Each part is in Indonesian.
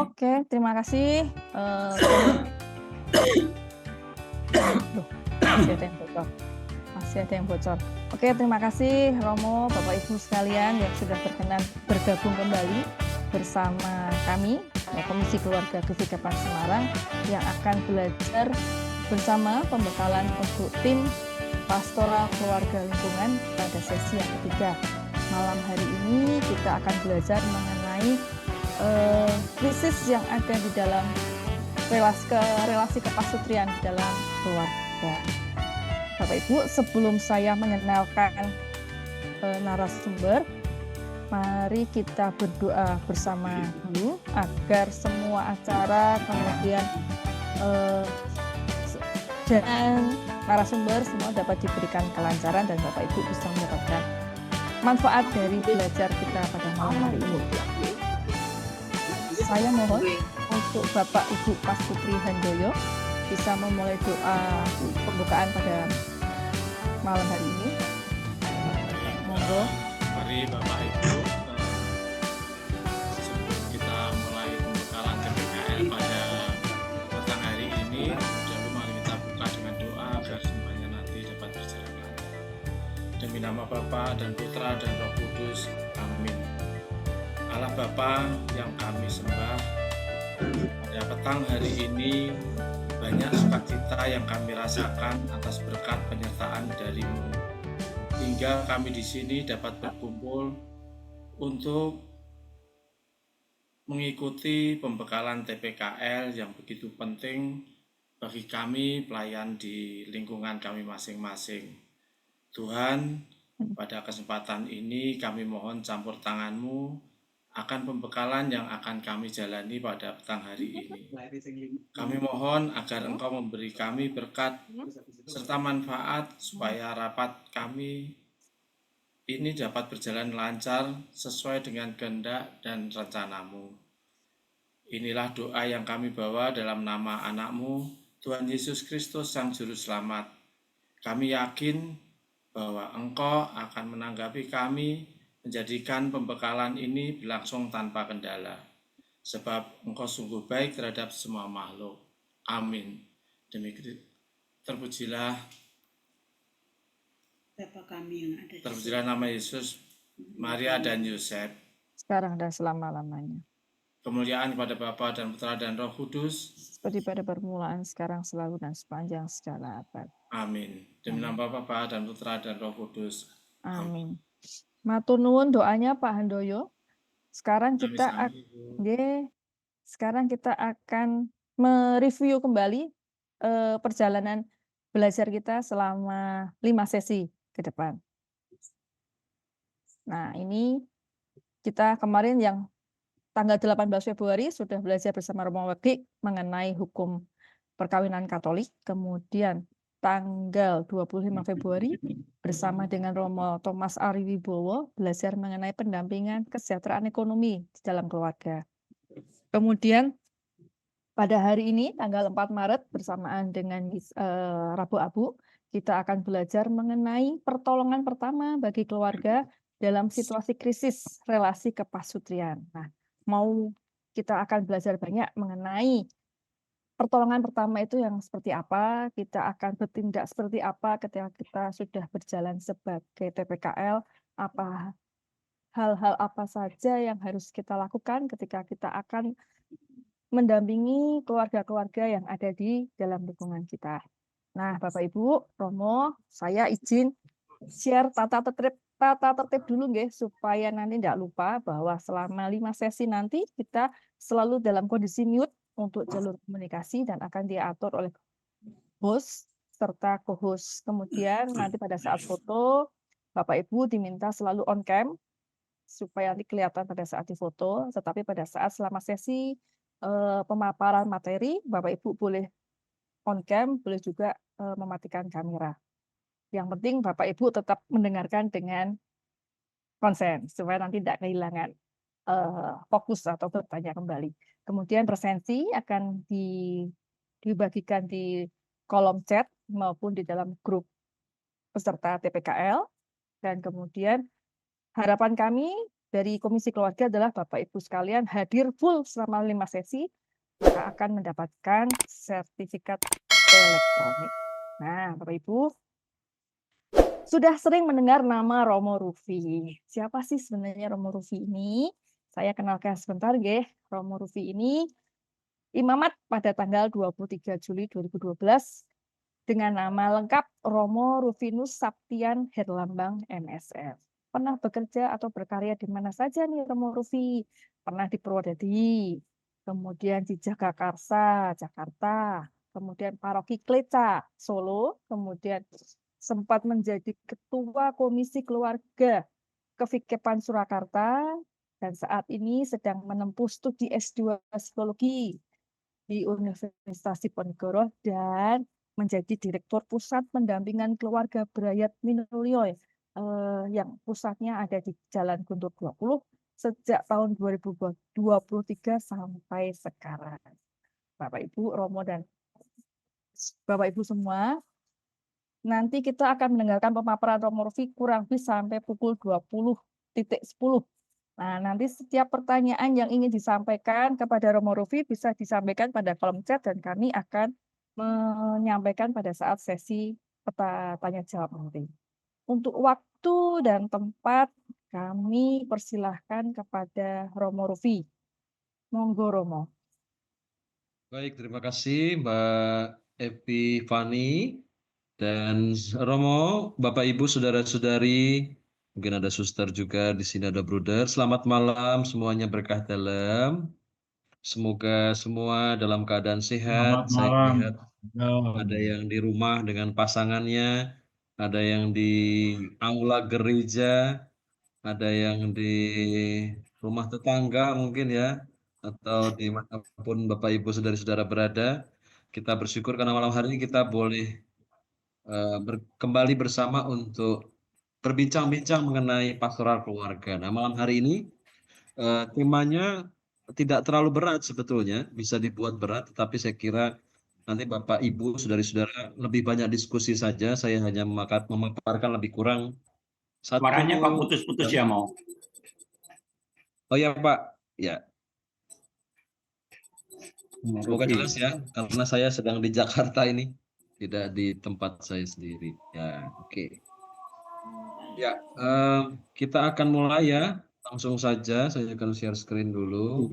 Oke, terima kasih, Kom loh, masih ada yang bocor masih ada yang bocor. Oke, terima kasih Romo, Bapak Ibu sekalian yang sudah berkenan bergabung kembali bersama kami, Komisi Keluarga GVKPAN Semarang yang akan belajar bersama pembekalan untuk tim Pastoral Keluarga Lingkungan pada sesi yang ketiga. Malam hari ini kita akan belajar mengenai krisis yang ada di dalam relasi kepasutrian di dalam keluarga. Bapak Ibu, sebelum saya mengenalkan narasumber, mari kita berdoa bersama dulu agar semua acara kemudian dan narasumber semua dapat diberikan kelancaran dan Bapak Ibu bisa mendapatkan manfaat dari belajar kita pada malam hari ini. Saya mohon untuk Bapak Ibu Pastutri Handoyo bisa memulai doa pembukaan pada malam hari ini. Monggo. Mari Bapak Ibu, sebelum kita mulai pembekalan TPKL pada petang hari ini, dahulu mari kita buka dengan doa agar semuanya nanti dapat berjalan lancar. Demi nama Bapa dan Putra dan Roh Kudus, amin. Allah Bapa yang kami sembah, pada petang hari ini banyak sukacita yang kami rasakan atas berkat penyertaan dari-Mu, hingga kami di sini dapat berkumpul untuk mengikuti pembekalan TPKL yang begitu penting bagi kami pelayan di lingkungan kami masing-masing. Tuhan, pada kesempatan ini kami mohon campur tangan-Mu akan pembekalan yang akan kami jalani pada petang hari ini. Kami mohon agar Engkau memberi kami berkat serta manfaat supaya rapat kami ini dapat berjalan lancar sesuai dengan kehendak dan rencana-Mu. Inilah doa yang kami bawa dalam nama anak-Mu, Tuhan Yesus Kristus Sang Juru Selamat. Kami yakin bahwa Engkau akan menanggapi kami, menjadikan pembekalan ini berlangsung tanpa kendala. Sebab Engkau sungguh baik terhadap semua makhluk. Amin. Demikian terpujilah Bapa kami yang ada di Terpujilah nama Yesus, Maria dan Yosef. Sekarang dan selama-lamanya. Kemuliaan kepada Bapa dan Putra dan Roh Kudus. Seperti pada permulaan, sekarang, selalu, dan sepanjang segala abad. Amin. Demi nama Bapa dan Putra dan Roh Kudus. Amin. Matur nuwun doanya Pak Handoyo. Sekarang kita akan mereview kembali perjalanan belajar kita selama 5 sesi ke depan. Nah, ini kita kemarin yang tanggal 18 Februari sudah belajar bersama Romo Wegi mengenai hukum perkawinan Katolik. Kemudian tanggal 25 Februari bersama dengan Romo Thomas Ari Wibowo belajar mengenai pendampingan kesejahteraan ekonomi di dalam keluarga. Kemudian pada hari ini tanggal 4 Maret bersamaan dengan Rabu Abu kita akan belajar mengenai pertolongan pertama bagi keluarga dalam situasi krisis relasi kepasutrian. Nah, kita akan belajar banyak mengenai pertolongan pertama itu yang seperti apa, kita akan bertindak seperti apa ketika kita sudah berjalan sebagai TPKL, hal-hal apa saja yang harus kita lakukan ketika kita akan mendampingi keluarga-keluarga yang ada di dalam lingkungan kita. Nah, Bapak Ibu, Romo, saya izin share tata tertib dulu nggih, supaya nanti tidak lupa bahwa selama 5 sesi nanti kita selalu dalam kondisi mute untuk jalur komunikasi dan akan diatur oleh host serta co-host. Kemudian nanti pada saat foto, Bapak Ibu diminta selalu on cam supaya nanti kelihatan pada saat difoto, tetapi pada saat selama sesi pemaparan materi, Bapak Ibu boleh on cam, boleh juga mematikan kamera. Yang penting Bapak Ibu tetap mendengarkan dengan konsen supaya nanti tidak kehilangan fokus atau bertanya kembali. Kemudian presensi akan dibagikan di kolom chat maupun di dalam grup peserta TPKL. Dan kemudian harapan kami dari Komisi Keluarga adalah Bapak Ibu sekalian hadir full selama 5 sesi, maka akan mendapatkan sertifikat elektronik. Nah, Bapak Ibu, sudah sering mendengar nama Romo Rufi. Siapa sih sebenarnya Romo Rufi ini? Saya kenalkan sebentar, nggih. Romo Rufi ini imamat pada tanggal 23 Juli 2012 dengan nama lengkap Romo Rufinus Saptian Herlambang MSF. Pernah bekerja atau berkarya di mana saja nih Romo Rufi? Pernah di Purwodadi, kemudian di Jagakarsa, Jakarta, kemudian Paroki Kleca, Solo, kemudian sempat menjadi Ketua Komisi Keluarga Kevikepan Surakarta, dan saat ini sedang menempuh studi S2 Psikologi di Universitas Diponegoro dan menjadi Direktur Pusat Pendampingan Keluarga Brayat Minulio yang pusatnya ada di Jalan Guntur 20 sejak tahun 2023 sampai sekarang. Bapak Ibu, Romo dan Bapak Ibu semua, nanti kita akan mendengarkan pemaparan Romo Rufi kurang lebih sampai pukul 20.10. Nah, nanti setiap pertanyaan yang ingin disampaikan kepada Romo Rufi bisa disampaikan pada kolom chat dan kami akan menyampaikan pada saat sesi tanya jawab nanti. Untuk waktu dan tempat kami persilahkan kepada Romo Rufi. Monggo Romo. Baik, terima kasih Mbak Evi Fani dan Romo, Bapak Ibu, saudara-saudari, mungkin ada suster juga di sini, ada bruder. Selamat malam, semuanya berkah dalam. Semoga semua dalam keadaan sehat. Selamat Saya malam. lihat ada yang di rumah dengan pasangannya, ada yang di aula gereja, ada yang di rumah tetangga mungkin ya, atau dimanapun Bapak Ibu saudara-saudara berada. Kita bersyukur karena malam hari ini kita boleh kembali bersama untuk berbincang-bincang mengenai pastoral keluarga. Nah, malam hari ini temanya tidak terlalu berat sebetulnya, bisa dibuat berat, tetapi saya kira nanti Bapak Ibu saudara-saudara lebih banyak diskusi saja. Saya hanya memaparkan lebih kurang satu. Suaranya Pak putus-putus ya, mau. Oh ya Pak, ya. Semoga jelas ya, karena saya sedang di Jakarta ini, tidak di tempat saya sendiri. Ya, oke. Ya, kita akan mulai ya, langsung saja. Saya akan share screen dulu.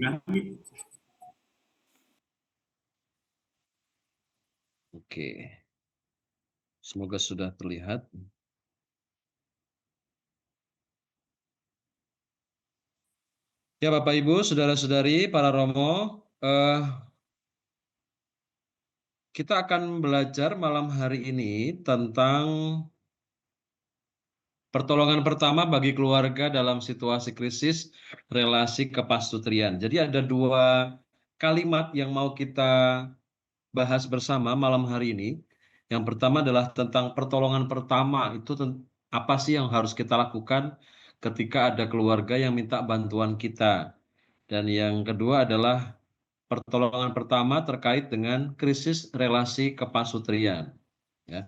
Oke, semoga sudah terlihat. Ya, Bapak Ibu, saudara-saudari, para Romo, kita akan belajar malam hari ini tentang pertolongan pertama bagi keluarga dalam situasi krisis relasi kepastutrian. Jadi ada dua kalimat yang mau kita bahas bersama malam hari ini. Yang pertama adalah tentang pertolongan pertama. Itu apa sih yang harus kita lakukan ketika ada keluarga yang minta bantuan kita. Dan yang kedua adalah pertolongan pertama terkait dengan krisis relasi kepasutrian. Ya.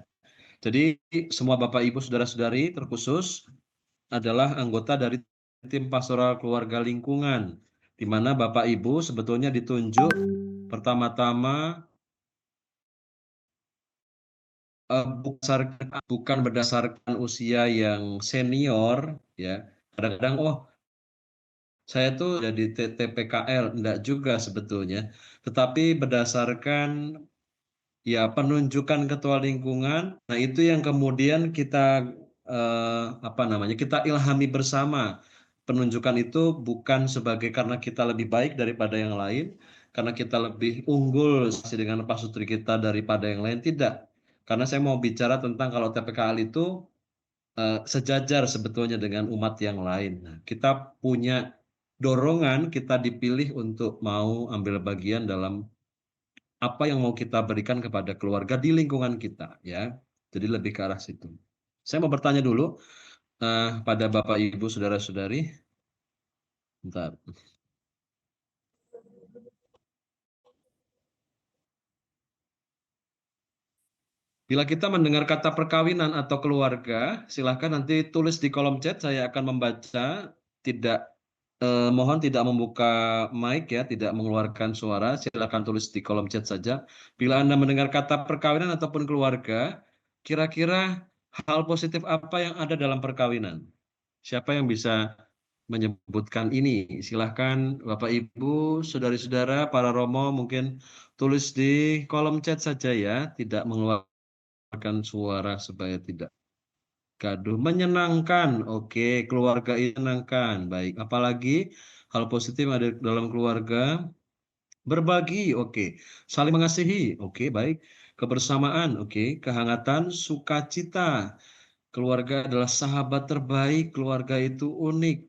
Jadi semua Bapak Ibu Saudara-saudari terkhusus adalah anggota dari tim pastoral keluarga lingkungan, di mana Bapak Ibu sebetulnya ditunjuk pertama-tama bukan berdasarkan usia yang senior, ya. Kadang-kadang, oh saya tuh jadi TPKL, enggak juga sebetulnya, tetapi berdasarkan ya penunjukan ketua lingkungan. Nah itu yang kemudian kita kita ilhami bersama. Penunjukan itu bukan sebagai karena kita lebih baik daripada yang lain, karena kita lebih unggul dengan pasutri kita daripada yang lain, tidak. Karena saya mau bicara tentang kalau TPKL itu sejajar sebetulnya dengan umat yang lain. Nah, kita punya dorongan, kita dipilih untuk mau ambil bagian dalam apa yang mau kita berikan kepada keluarga di lingkungan kita, ya. Jadi lebih ke arah situ. Saya mau bertanya dulu pada Bapak Ibu saudara-saudari. Bentar. Bila kita mendengar kata perkawinan atau keluarga, silahkan nanti tulis di kolom chat, saya akan membaca, tidak Mohon tidak membuka mic ya, tidak mengeluarkan suara, silakan tulis di kolom chat saja. Bila Anda mendengar kata perkawinan ataupun keluarga, kira-kira hal positif apa yang ada dalam perkawinan? Siapa yang bisa menyebutkan ini? Silahkan Bapak Ibu, saudari-saudara, para romo mungkin tulis di kolom chat saja ya, tidak mengeluarkan suara supaya tidak gaduh. Menyenangkan, oke, keluarga itu menyenangkan, baik. Apalagi hal positif yang ada dalam keluarga, berbagi, oke. Saling mengasihi, oke, baik. Kebersamaan, oke. Kehangatan, sukacita. Keluarga adalah sahabat terbaik, keluarga itu unik.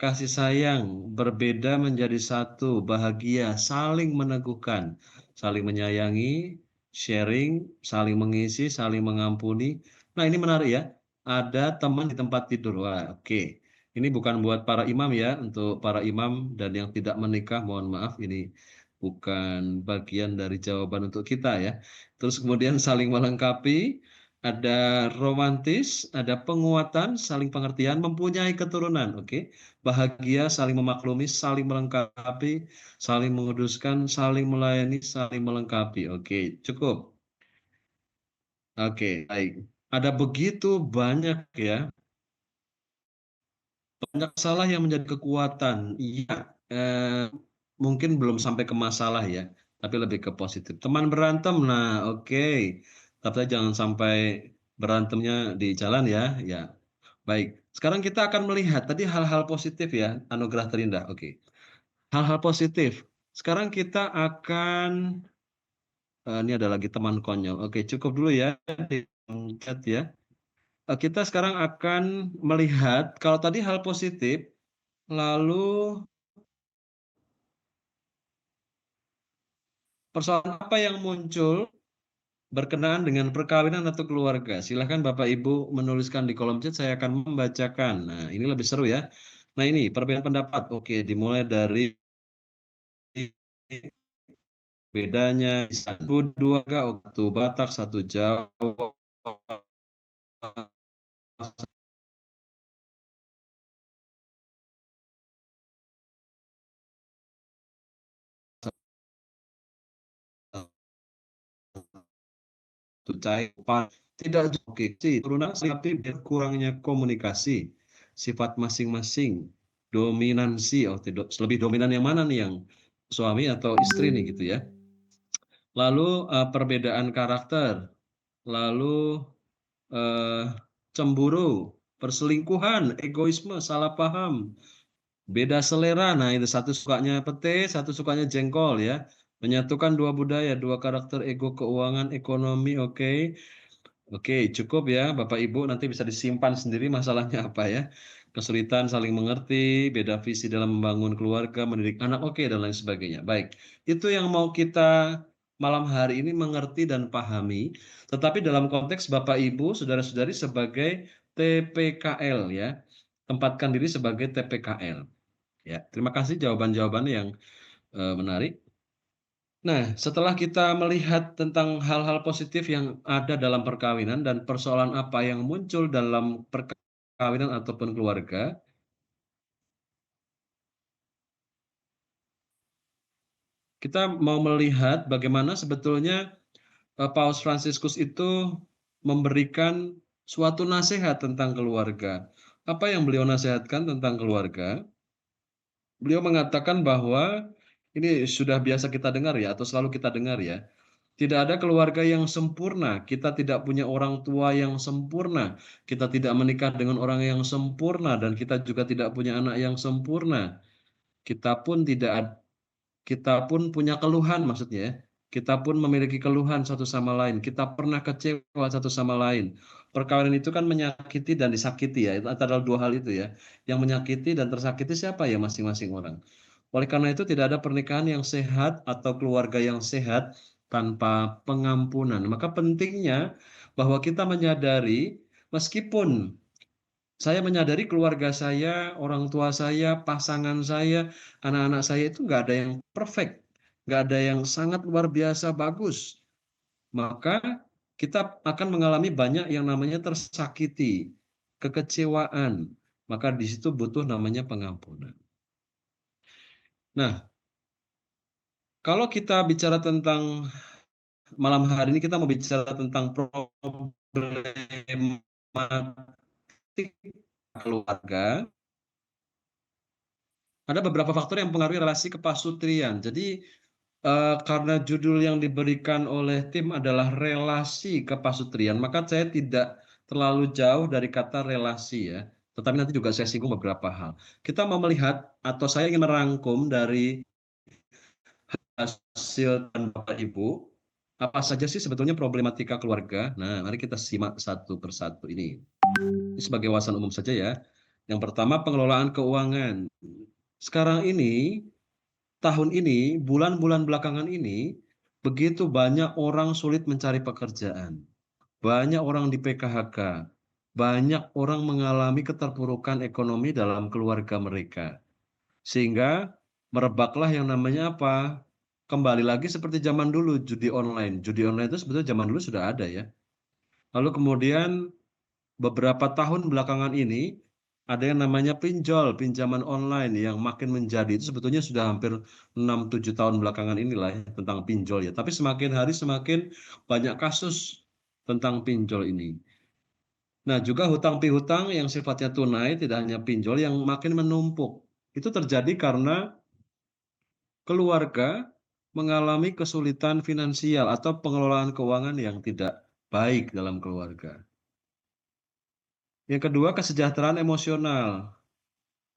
Kasih sayang, berbeda menjadi satu, bahagia, saling meneguhkan, saling menyayangi, sharing, saling mengisi, saling mengampuni. Nah, ini menarik ya. Ada teman di tempat tidur. Wah, oke. Ini bukan buat para imam ya, untuk para imam dan yang tidak menikah, mohon maaf, ini bukan bagian dari jawaban untuk kita ya. Terus kemudian saling melengkapi, ada romantis, ada penguatan, saling pengertian, mempunyai keturunan, oke. Bahagia, saling memaklumi, saling melengkapi, saling menguduskan, saling melayani, saling melengkapi. Oke, cukup. Oke, baik. Ada begitu banyak ya, banyak masalah yang menjadi kekuatan. Iya, mungkin belum sampai ke masalah ya, tapi lebih ke positif. Teman berantem, nah oke. Tapi jangan sampai berantemnya di jalan ya, ya. Baik, sekarang kita akan melihat tadi hal-hal positif ya, anugerah terindah. Oke, hal-hal positif. Sekarang kita akan, ini ada lagi teman konyol. Oke, cukup dulu ya di chat ya. Kita sekarang akan melihat kalau tadi hal positif, lalu persoalan apa yang muncul berkenaan dengan perkawinan atau keluarga. Silahkan Bapak Ibu menuliskan di kolom chat, saya akan membacakan. Nah, ini lebih seru ya. Nah, ini perbedaan pendapat. Oke, dimulai dari bedanya satu dua satu Batak, satu Jawa, satu Caipan. Tidak oke sih, turunan tapi kurangnya komunikasi, sifat masing-masing, dominansi. Oh, tidak, lebih dominan yang mana nih, yang suami atau istri nih gitu ya. Lalu perbedaan karakter, lalu eh, cemburu, perselingkuhan, egoisme, salah paham, beda selera. Nah, itu satu sukanya petis, satu sukanya jengkol ya. Menyatukan dua budaya, dua karakter, ego, keuangan, ekonomi, oke. Oke, cukup ya Bapak Ibu, nanti bisa disimpan sendiri masalahnya apa ya. Kesulitan saling mengerti, beda visi dalam membangun keluarga, mendidik anak, oke, dan lain sebagainya. Baik, itu yang mau kita malam hari ini mengerti dan pahami, tetapi dalam konteks Bapak Ibu, saudara-saudari sebagai TPKL ya. Tempatkan diri sebagai TPKL. Ya, terima kasih jawaban-jawaban yang menarik. Nah, setelah kita melihat tentang hal-hal positif yang ada dalam perkawinan dan persoalan apa yang muncul dalam perkawinan ataupun keluarga, kita mau melihat bagaimana sebetulnya Paus Fransiskus itu memberikan suatu nasihat tentang keluarga. Apa yang beliau nasihatkan tentang keluarga? Beliau mengatakan bahwa ini sudah biasa kita dengar ya, atau selalu kita dengar ya. Tidak ada keluarga yang sempurna, kita tidak punya orang tua yang sempurna, kita tidak menikah dengan orang yang sempurna, dan kita juga tidak punya anak yang sempurna. Kita pun tidak, kita pun punya keluhan maksudnya ya. Kita pun memiliki keluhan satu sama lain. Kita pernah kecewa satu sama lain. Perkawinan itu kan menyakiti dan disakiti ya. Itu adalah dua hal itu ya. Yang menyakiti dan tersakiti siapa ya, masing-masing orang. Oleh karena itu tidak ada pernikahan yang sehat atau keluarga yang sehat tanpa pengampunan. Maka pentingnya bahwa kita menyadari, meskipun saya menyadari keluarga saya, orang tua saya, pasangan saya, anak-anak saya itu nggak ada yang perfect, nggak ada yang sangat luar biasa bagus. Maka kita akan mengalami banyak yang namanya tersakiti, kekecewaan. Maka di situ butuh namanya pengampunan. Nah, kalau kita bicara tentang malam hari ini kita mau bicara tentang problematik keluarga, ada beberapa faktor yang mempengaruhi relasi kepasutrian. Jadi, karena judul yang diberikan oleh tim adalah relasi kepasutrian, maka saya tidak terlalu jauh dari kata relasi ya, tetapi nanti juga saya singgung beberapa hal. Kita mau melihat atau saya ingin merangkum dari hasil dan Bapak Ibu, apa saja sih sebetulnya problematika keluarga? Nah, mari kita simak satu persatu ini. Ini sebagai wawasan umum saja ya. Yang pertama, pengelolaan keuangan. Sekarang ini, tahun ini, bulan-bulan belakangan ini, begitu banyak orang sulit mencari pekerjaan. Banyak orang di PKHK. Banyak orang mengalami keterpurukan ekonomi dalam keluarga mereka. Sehingga merebaklah yang namanya apa? Kembali lagi seperti zaman dulu, judi online. Judi online itu sebetulnya zaman dulu sudah ada ya. Lalu kemudian beberapa tahun belakangan ini ada yang namanya pinjol, pinjaman online yang makin menjadi. Itu sebetulnya sudah hampir 6-7 tahun belakangan inilah ya, tentang pinjol ya. Tapi semakin hari semakin banyak kasus tentang pinjol ini. Nah, juga hutang pihutang yang sifatnya tunai, tidak hanya pinjol, yang makin menumpuk. Itu terjadi karena keluarga mengalami kesulitan finansial atau pengelolaan keuangan yang tidak baik dalam keluarga. Yang kedua, kesejahteraan emosional.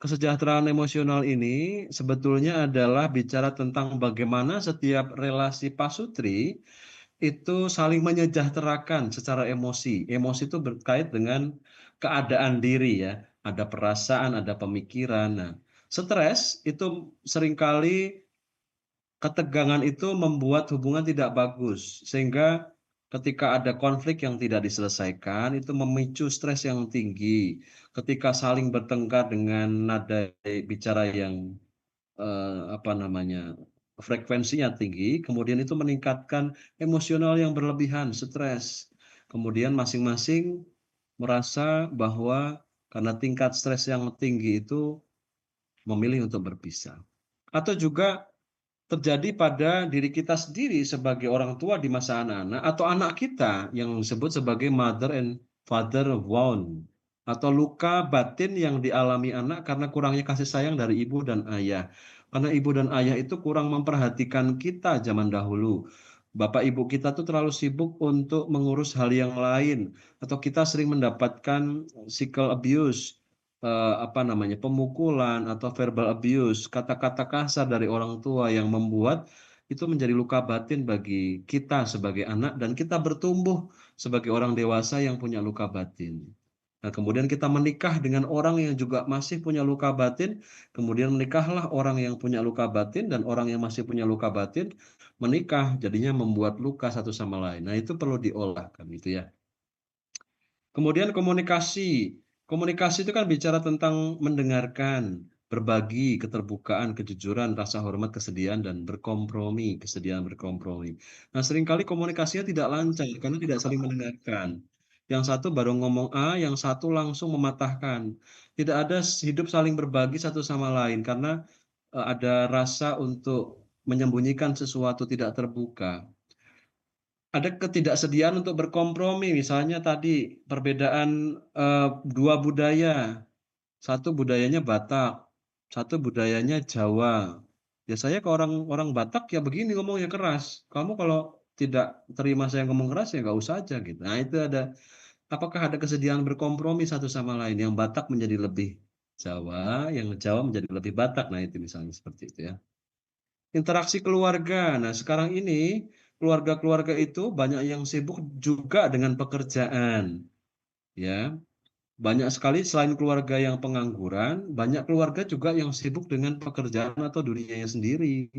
Kesejahteraan emosional ini sebetulnya adalah bicara tentang bagaimana setiap relasi pasutri itu saling menyejahterakan secara emosi. Emosi itu berkait dengan keadaan diri ya. Ada perasaan, ada pemikiran. Nah, stres itu seringkali ketegangan itu membuat hubungan tidak bagus, sehingga ketika ada konflik yang tidak diselesaikan, itu memicu stres yang tinggi. Ketika saling bertengkar dengan nada bicara yang apa namanya, frekuensinya tinggi, kemudian itu meningkatkan emosional yang berlebihan, stres. Kemudian masing-masing merasa bahwa karena tingkat stres yang tinggi itu memilih untuk berpisah. Atau juga terjadi pada diri kita sendiri sebagai orang tua di masa anak-anak atau anak kita yang disebut sebagai mother and father wound atau luka batin yang dialami anak karena kurangnya kasih sayang dari ibu dan ayah. Karena ibu dan ayah itu kurang memperhatikan kita zaman dahulu. Bapak ibu kita tuh terlalu sibuk untuk mengurus hal yang lain atau kita sering mendapatkan physical abuse, apa namanya, pemukulan atau verbal abuse, kata-kata kasar dari orang tua yang membuat itu menjadi luka batin bagi kita sebagai anak dan kita bertumbuh sebagai orang dewasa yang punya luka batin. Nah, kemudian kita menikah dengan orang yang juga masih punya luka batin, kemudian menikahlah orang yang punya luka batin dan orang yang masih punya luka batin menikah, jadinya membuat luka satu sama lain. Nah, itu perlu diolah kan gitu ya. Kemudian komunikasi. Komunikasi itu kan bicara tentang mendengarkan, berbagi, keterbukaan, kejujuran, rasa hormat, kesediaan, dan berkompromi, kesediaan berkompromi. Nah, seringkali komunikasinya tidak lancar karena tidak saling mendengarkan. Yang satu baru ngomong A, yang satu langsung mematahkan. Tidak ada hidup saling berbagi satu sama lain karena ada rasa untuk menyembunyikan sesuatu tidak terbuka. Ada ketidaksediaan untuk berkompromi, misalnya tadi perbedaan, 2 budaya, satu budayanya Batak, satu budayanya Jawa. Ya saya ke orang orang Batak ya begini ngomongnya keras, kamu kalau tidak terima saya ngomong keras ya nggak usah aja gitu. Nah itu ada, apakah ada kesediaan berkompromi satu sama lain, yang Batak menjadi lebih Jawa, yang Jawa menjadi lebih Batak, nah itu misalnya seperti itu ya. Interaksi keluarga. Nah, sekarang ini keluarga-keluarga itu banyak yang sibuk juga dengan pekerjaan, ya. Banyak sekali selain keluarga yang pengangguran, banyak keluarga juga yang sibuk dengan pekerjaan atau dunianya sendiri.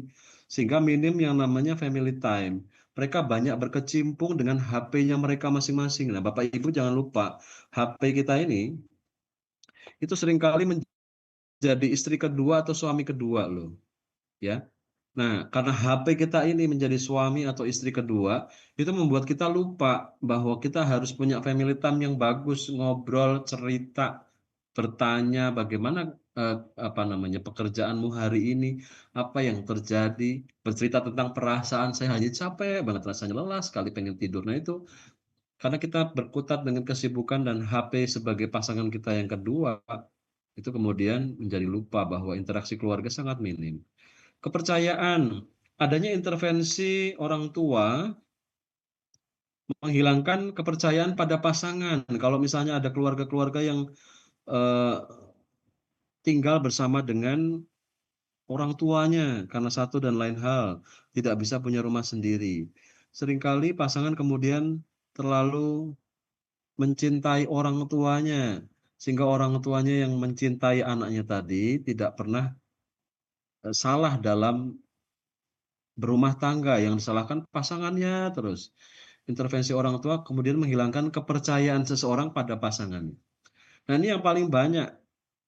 Sehingga minim yang namanya family time. Mereka banyak berkecimpung dengan HP-nya mereka masing-masing. Nah, Bapak Ibu jangan lupa, HP kita ini itu seringkali menjadi istri kedua atau suami kedua loh, ya. Nah, karena HP kita ini menjadi suami atau istri kedua, itu membuat kita lupa bahwa kita harus punya family time yang bagus, ngobrol, cerita, bertanya bagaimana pekerjaanmu hari ini, apa yang terjadi, bercerita tentang perasaan, "Saya hanya capek banget rasanya, lelah sekali, pengen tidur." Nah itu, karena kita berkutat dengan kesibukan dan HP sebagai pasangan kita yang kedua, itu kemudian menjadi lupa bahwa interaksi keluarga sangat minim. Kepercayaan, adanya intervensi orang tua menghilangkan kepercayaan pada pasangan. Kalau misalnya ada keluarga-keluarga yang, eee, tinggal bersama dengan orang tuanya karena satu dan lain hal, tidak bisa punya rumah sendiri. Seringkali pasangan kemudian terlalu mencintai orang tuanya, sehingga orang tuanya yang mencintai anaknya tadi tidak pernah, salah dalam berumah tangga, yang disalahkan pasangannya terus. Intervensi orang tua kemudian menghilangkan kepercayaan seseorang pada pasangannya. Nah, ini yang paling banyak,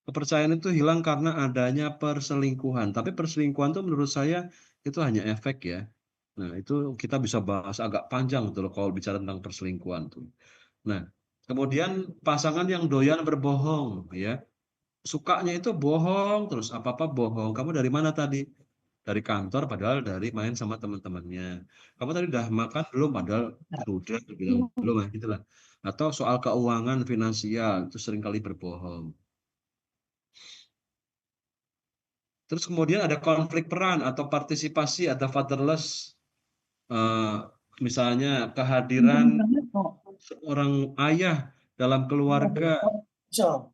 kepercayaan itu hilang karena adanya perselingkuhan, tapi perselingkuhan itu menurut saya itu hanya efek ya. Nah, itu kita bisa bahas agak panjang tuh loh kalau bicara tentang perselingkuhan tuh. Nah, kemudian pasangan yang doyan berbohong ya, sukanya itu bohong terus, apa-apa bohong, "Kamu dari mana tadi?" "Dari kantor," padahal dari main sama teman-temannya. "Kamu tadi udah makan belum?" Padahal udah, dibilang belum, nah gitulah. Atau soal keuangan finansial, itu seringkali berbohong. Terus kemudian ada konflik peran atau partisipasi, ada fatherless, eee, misalnya kehadiran seorang ayah dalam keluarga. Bisa.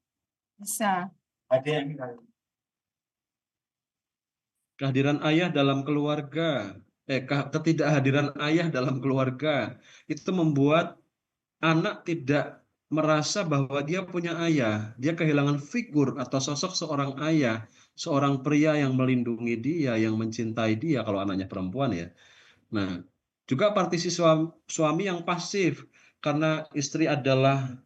Kehadiran ayah dalam keluarga, ketidakhadiran ayah dalam keluarga, itu membuat anak tidak merasa bahwa dia punya ayah. Dia kehilangan figur atau sosok seorang ayah, seorang pria yang melindungi dia, yang mencintai dia kalau anaknya perempuan ya. Nah, juga partisi suami yang pasif, karena istri adalah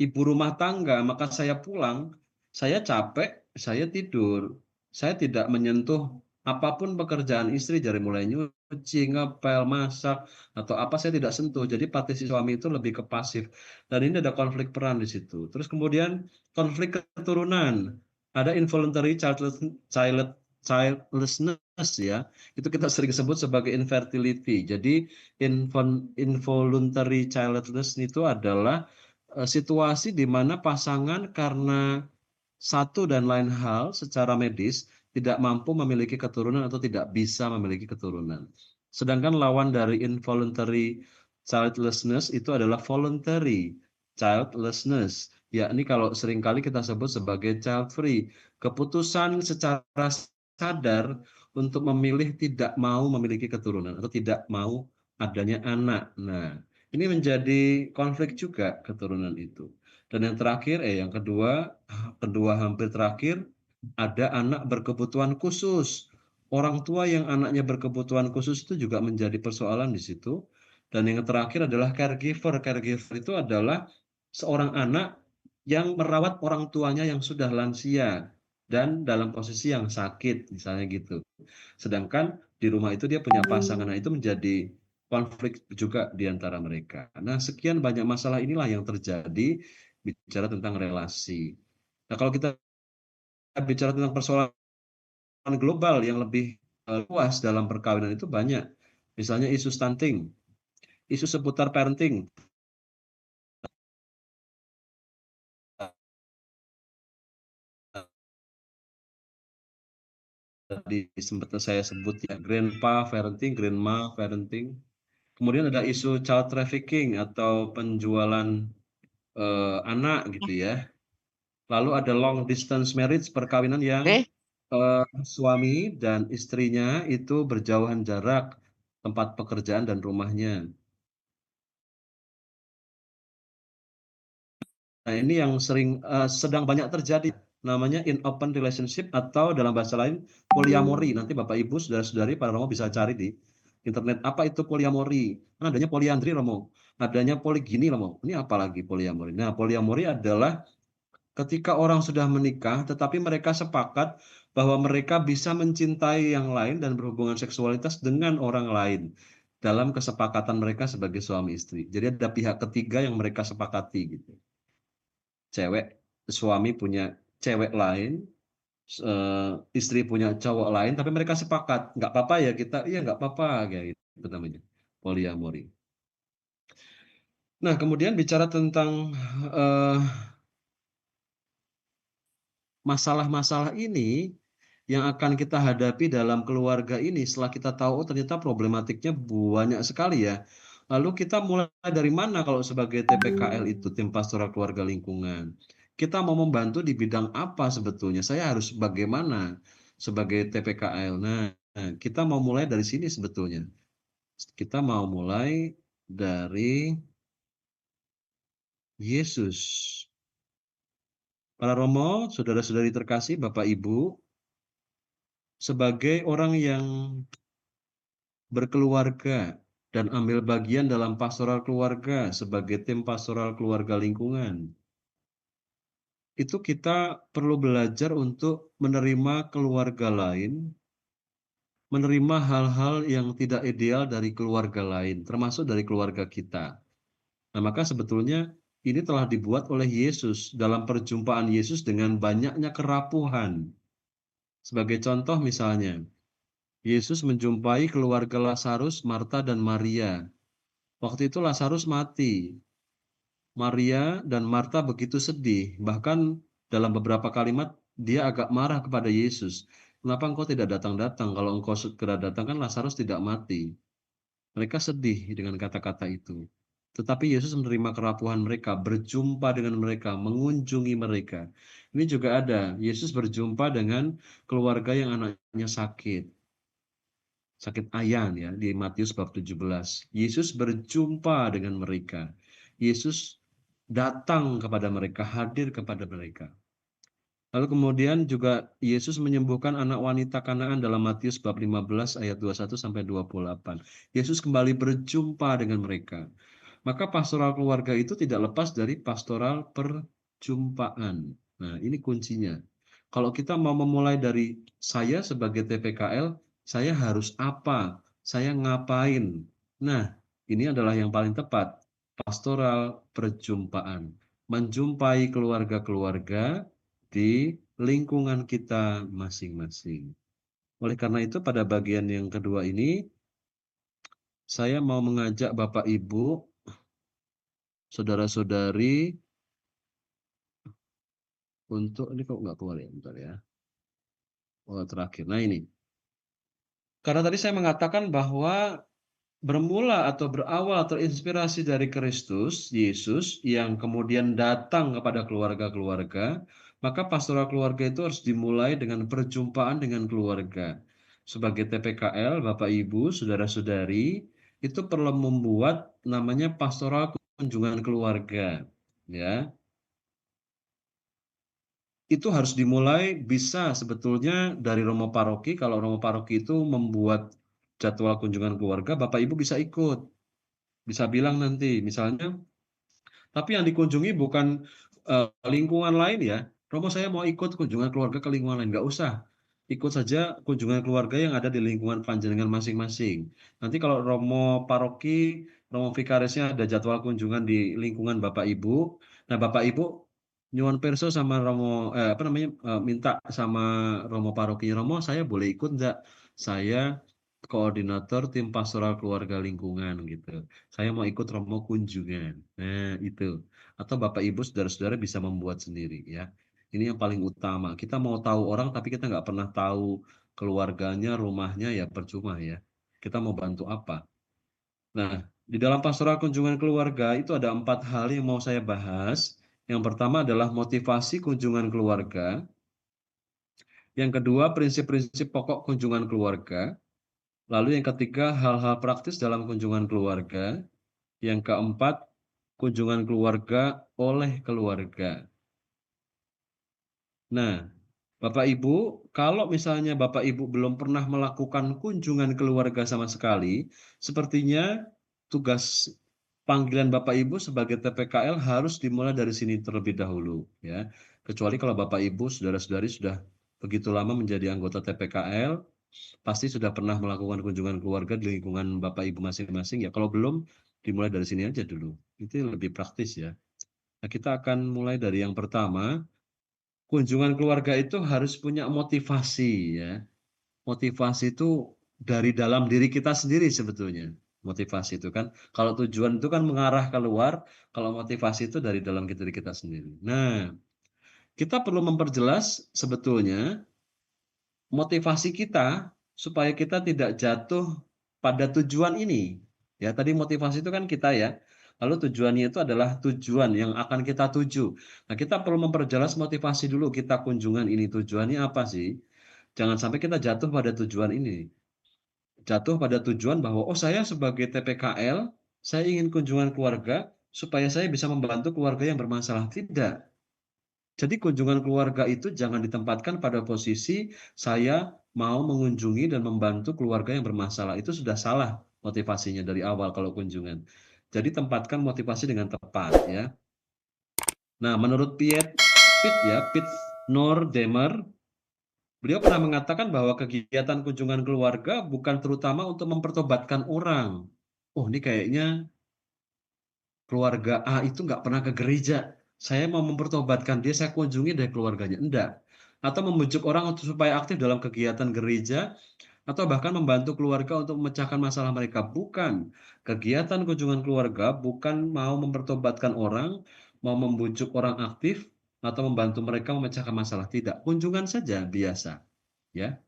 ibu rumah tangga, maka saya pulang, saya capek, saya tidur. Saya tidak menyentuh apapun pekerjaan istri, dari mulai nyuci, ngepel, masak, atau apa saya tidak sentuh. Jadi partisi suami itu lebih ke pasif. Dan ini ada konflik peran di situ. Terus kemudian konflik keturunan. Ada involuntary childlessness ya. Itu kita sering sebut sebagai infertility. Jadi involuntary childlessness itu adalah situasi di mana pasangan karena satu dan lain hal secara medis tidak mampu memiliki keturunan atau tidak bisa memiliki keturunan. Sedangkan lawan dari involuntary childlessness itu adalah voluntary childlessness, yakni kalau seringkali kita sebut sebagai child free, keputusan secara sadar untuk memilih tidak mau memiliki keturunan atau tidak mau adanya anak. Nah, ini menjadi konflik juga keturunan itu. Dan yang terakhir, yang kedua hampir terakhir, ada anak berkebutuhan khusus. Orang tua yang anaknya berkebutuhan khusus itu juga menjadi persoalan di situ. Dan yang terakhir adalah caregiver. Caregiver itu adalah seorang anak yang merawat orang tuanya yang sudah lansia dan dalam posisi yang sakit, misalnya gitu. Sedangkan di rumah itu dia punya pasangan. Nah, itu menjadi konflik juga di antara mereka. Nah, sekian banyak masalah inilah yang terjadi bicara tentang relasi. Nah, kalau kita bicara tentang persoalan global yang lebih luas dalam perkawinan itu banyak. Misalnya isu stunting, isu seputar parenting. Tadi sempat saya sebut ya, grandpa parenting, grandma parenting. Kemudian ada isu child trafficking atau penjualan anak gitu ya. Lalu ada long distance marriage, perkawinan yang suami dan istrinya itu berjauhan jarak tempat pekerjaan dan rumahnya. Nah, ini yang sedang banyak terjadi, namanya in open relationship atau dalam bahasa lain poliamori. Nanti Bapak Ibu, saudara-saudari, para romo bisa cari di internet, apa itu poliamori. Kan adanya poliandri romo, adanya poligini romo. Ini apa lagi poliamori? Nah, poliamori adalah ketika orang sudah menikah, tetapi mereka sepakat bahwa mereka bisa mencintai yang lain dan berhubungan seksualitas dengan orang lain dalam kesepakatan mereka sebagai suami istri. Jadi ada pihak ketiga yang mereka sepakati gitu. Suami punya cewek lain, istri punya cowok lain, tapi mereka sepakat, nggak apa-apa ya kita, iya nggak apa-apa, kayak gitu namanya, poliamori. Nah, kemudian bicara tentang masalah-masalah ini yang akan kita hadapi dalam keluarga ini setelah kita tahu, oh ternyata problematiknya banyak sekali ya. Lalu kita mulai dari mana kalau sebagai TPKL itu, tim pastoral keluarga lingkungan? Kita mau membantu di bidang apa sebetulnya? Saya harus bagaimana sebagai TPKL? Nah, kita mau mulai dari sini sebetulnya. Kita mau mulai dari Yesus. Para Romo, saudara-saudari terkasih, Bapak Ibu, sebagai orang yang berkeluarga dan ambil bagian dalam pastoral keluarga sebagai tim pastoral keluarga lingkungan, itu kita perlu belajar untuk menerima keluarga lain, menerima hal-hal yang tidak ideal dari keluarga lain, termasuk dari keluarga kita. Nah, maka sebetulnya ini telah dibuat oleh Yesus dalam perjumpaan Yesus dengan banyaknya kerapuhan. Sebagai contoh misalnya, Yesus menjumpai keluarga Lazarus, Marta, dan Maria. Waktu itu Lazarus mati. Maria dan Marta begitu sedih, bahkan dalam beberapa kalimat dia agak marah kepada Yesus. Kenapa engkau tidak datang-datang? Kalau engkau segera datang kan Lazarus tidak mati. Mereka sedih dengan kata-kata itu. Tetapi Yesus menerima kerapuhan mereka, berjumpa dengan mereka, mengunjungi mereka. Ini juga ada, Yesus berjumpa dengan keluarga yang anaknya sakit. Sakit ayan ya, di Matius bab 17. Yesus berjumpa dengan mereka. Yesus datang kepada mereka, hadir kepada mereka. Lalu kemudian juga Yesus menyembuhkan anak wanita Kanaan dalam Matius bab 15 ayat 21 sampai 28. Yesus kembali berjumpa dengan mereka. Maka pastoral keluarga itu tidak lepas dari pastoral perjumpaan. Nah, ini kuncinya. Kalau kita mau memulai dari saya sebagai TPKL, saya harus apa? Saya ngapain? Nah, ini adalah yang paling tepat. Pastoral perjumpaan. Menjumpai keluarga-keluarga di lingkungan kita masing-masing. Oleh karena itu, pada bagian yang kedua ini, saya mau mengajak Bapak Ibu, saudara-saudari, untuk ini kok nggak keluar ya, bentar ya. Oh, terakhir. Nah ini, karena tadi saya mengatakan bahwa bermula atau berawal terinspirasi dari Kristus, Yesus, yang kemudian datang kepada keluarga-keluarga, maka pastoral keluarga itu harus dimulai dengan perjumpaan dengan keluarga. Sebagai TPKL, Bapak Ibu, saudara-saudari, itu perlu membuat namanya pastoral kunjungan keluarga. Ya, itu harus dimulai bisa sebetulnya dari Romo Paroki. Kalau Romo Paroki itu membuat jadwal kunjungan keluarga, Bapak Ibu bisa ikut. Bisa bilang nanti, misalnya, tapi yang dikunjungi bukan lingkungan lain ya. Romo saya mau ikut kunjungan keluarga ke lingkungan lain, nggak usah. Ikut saja kunjungan keluarga yang ada di lingkungan panjenengan masing-masing. Nanti kalau Romo Paroki, Romo Vikarisnya ada jadwal kunjungan di lingkungan Bapak Ibu. Nah, Bapak Ibu nyuwun perso sama Romo apa namanya minta sama Romo Parokinya, Romo saya boleh ikut enggak? Saya koordinator tim pastoral keluarga lingkungan gitu. Saya mau ikut Romo kunjungan. Nah, itu. Atau Bapak Ibu saudara-saudara bisa membuat sendiri ya. Ini yang paling utama. Kita mau tahu orang tapi kita nggak pernah tahu keluarganya, rumahnya ya percuma ya. Kita mau bantu apa? Nah, di dalam pastoral kunjungan keluarga itu ada 4 hal yang mau saya bahas. Yang pertama adalah motivasi kunjungan keluarga. Yang kedua, prinsip-prinsip pokok kunjungan keluarga. Lalu yang ketiga, hal-hal praktis dalam kunjungan keluarga. Yang keempat, kunjungan keluarga oleh keluarga. Nah, Bapak Ibu, kalau misalnya Bapak Ibu belum pernah melakukan kunjungan keluarga sama sekali, sepertinya tugas panggilan Bapak Ibu sebagai TPKL harus dimulai dari sini terlebih dahulu, ya. Kecuali kalau Bapak Ibu, saudara-saudari sudah begitu lama menjadi anggota TPKL, pasti sudah pernah melakukan kunjungan keluarga di lingkungan Bapak Ibu masing-masing, ya. Kalau belum, dimulai dari sini aja dulu. Itu lebih praktis ya. Nah, kita akan mulai dari yang pertama. kunjungan keluarga itu harus punya motivasi ya. Motivasi itu dari dalam diri kita sendiri sebetulnya. Motivasi itu kan, kalau tujuan itu kan mengarah keluar, kalau motivasi itu dari dalam diri kita sendiri. Nah, kita perlu memperjelas sebetulnya motivasi kita supaya kita tidak jatuh pada tujuan ini. Ya, tadi motivasi itu kan kita ya. Lalu tujuannya itu adalah tujuan yang akan kita tuju. Nah, kita perlu memperjelas motivasi dulu kita kunjungan ini tujuannya apa sih? Jangan sampai kita jatuh pada tujuan ini. Jatuh pada tujuan bahwa, oh saya sebagai TPKL, saya ingin kunjungan keluarga supaya saya bisa membantu keluarga yang bermasalah. Tidak. Jadi kunjungan keluarga itu jangan ditempatkan pada posisi saya mau mengunjungi dan membantu keluarga yang bermasalah. Itu sudah salah motivasinya dari awal kalau kunjungan. Jadi tempatkan motivasi dengan tepat ya. Nah, menurut Piet Noordemer, beliau pernah mengatakan bahwa kegiatan kunjungan keluarga bukan terutama untuk mempertobatkan orang. Oh, ini kayaknya keluarga A itu nggak pernah ke gereja. Saya mau mempertobatkan dia, saya kunjungi dari keluarganya. Enggak. Atau membujuk orang untuk supaya aktif dalam kegiatan gereja, atau bahkan membantu keluarga untuk memecahkan masalah mereka. Bukan. Kegiatan kunjungan keluarga bukan mau mempertobatkan orang, mau membujuk orang aktif, atau membantu mereka memecahkan masalah. Tidak. Kunjungan saja biasa. Ya.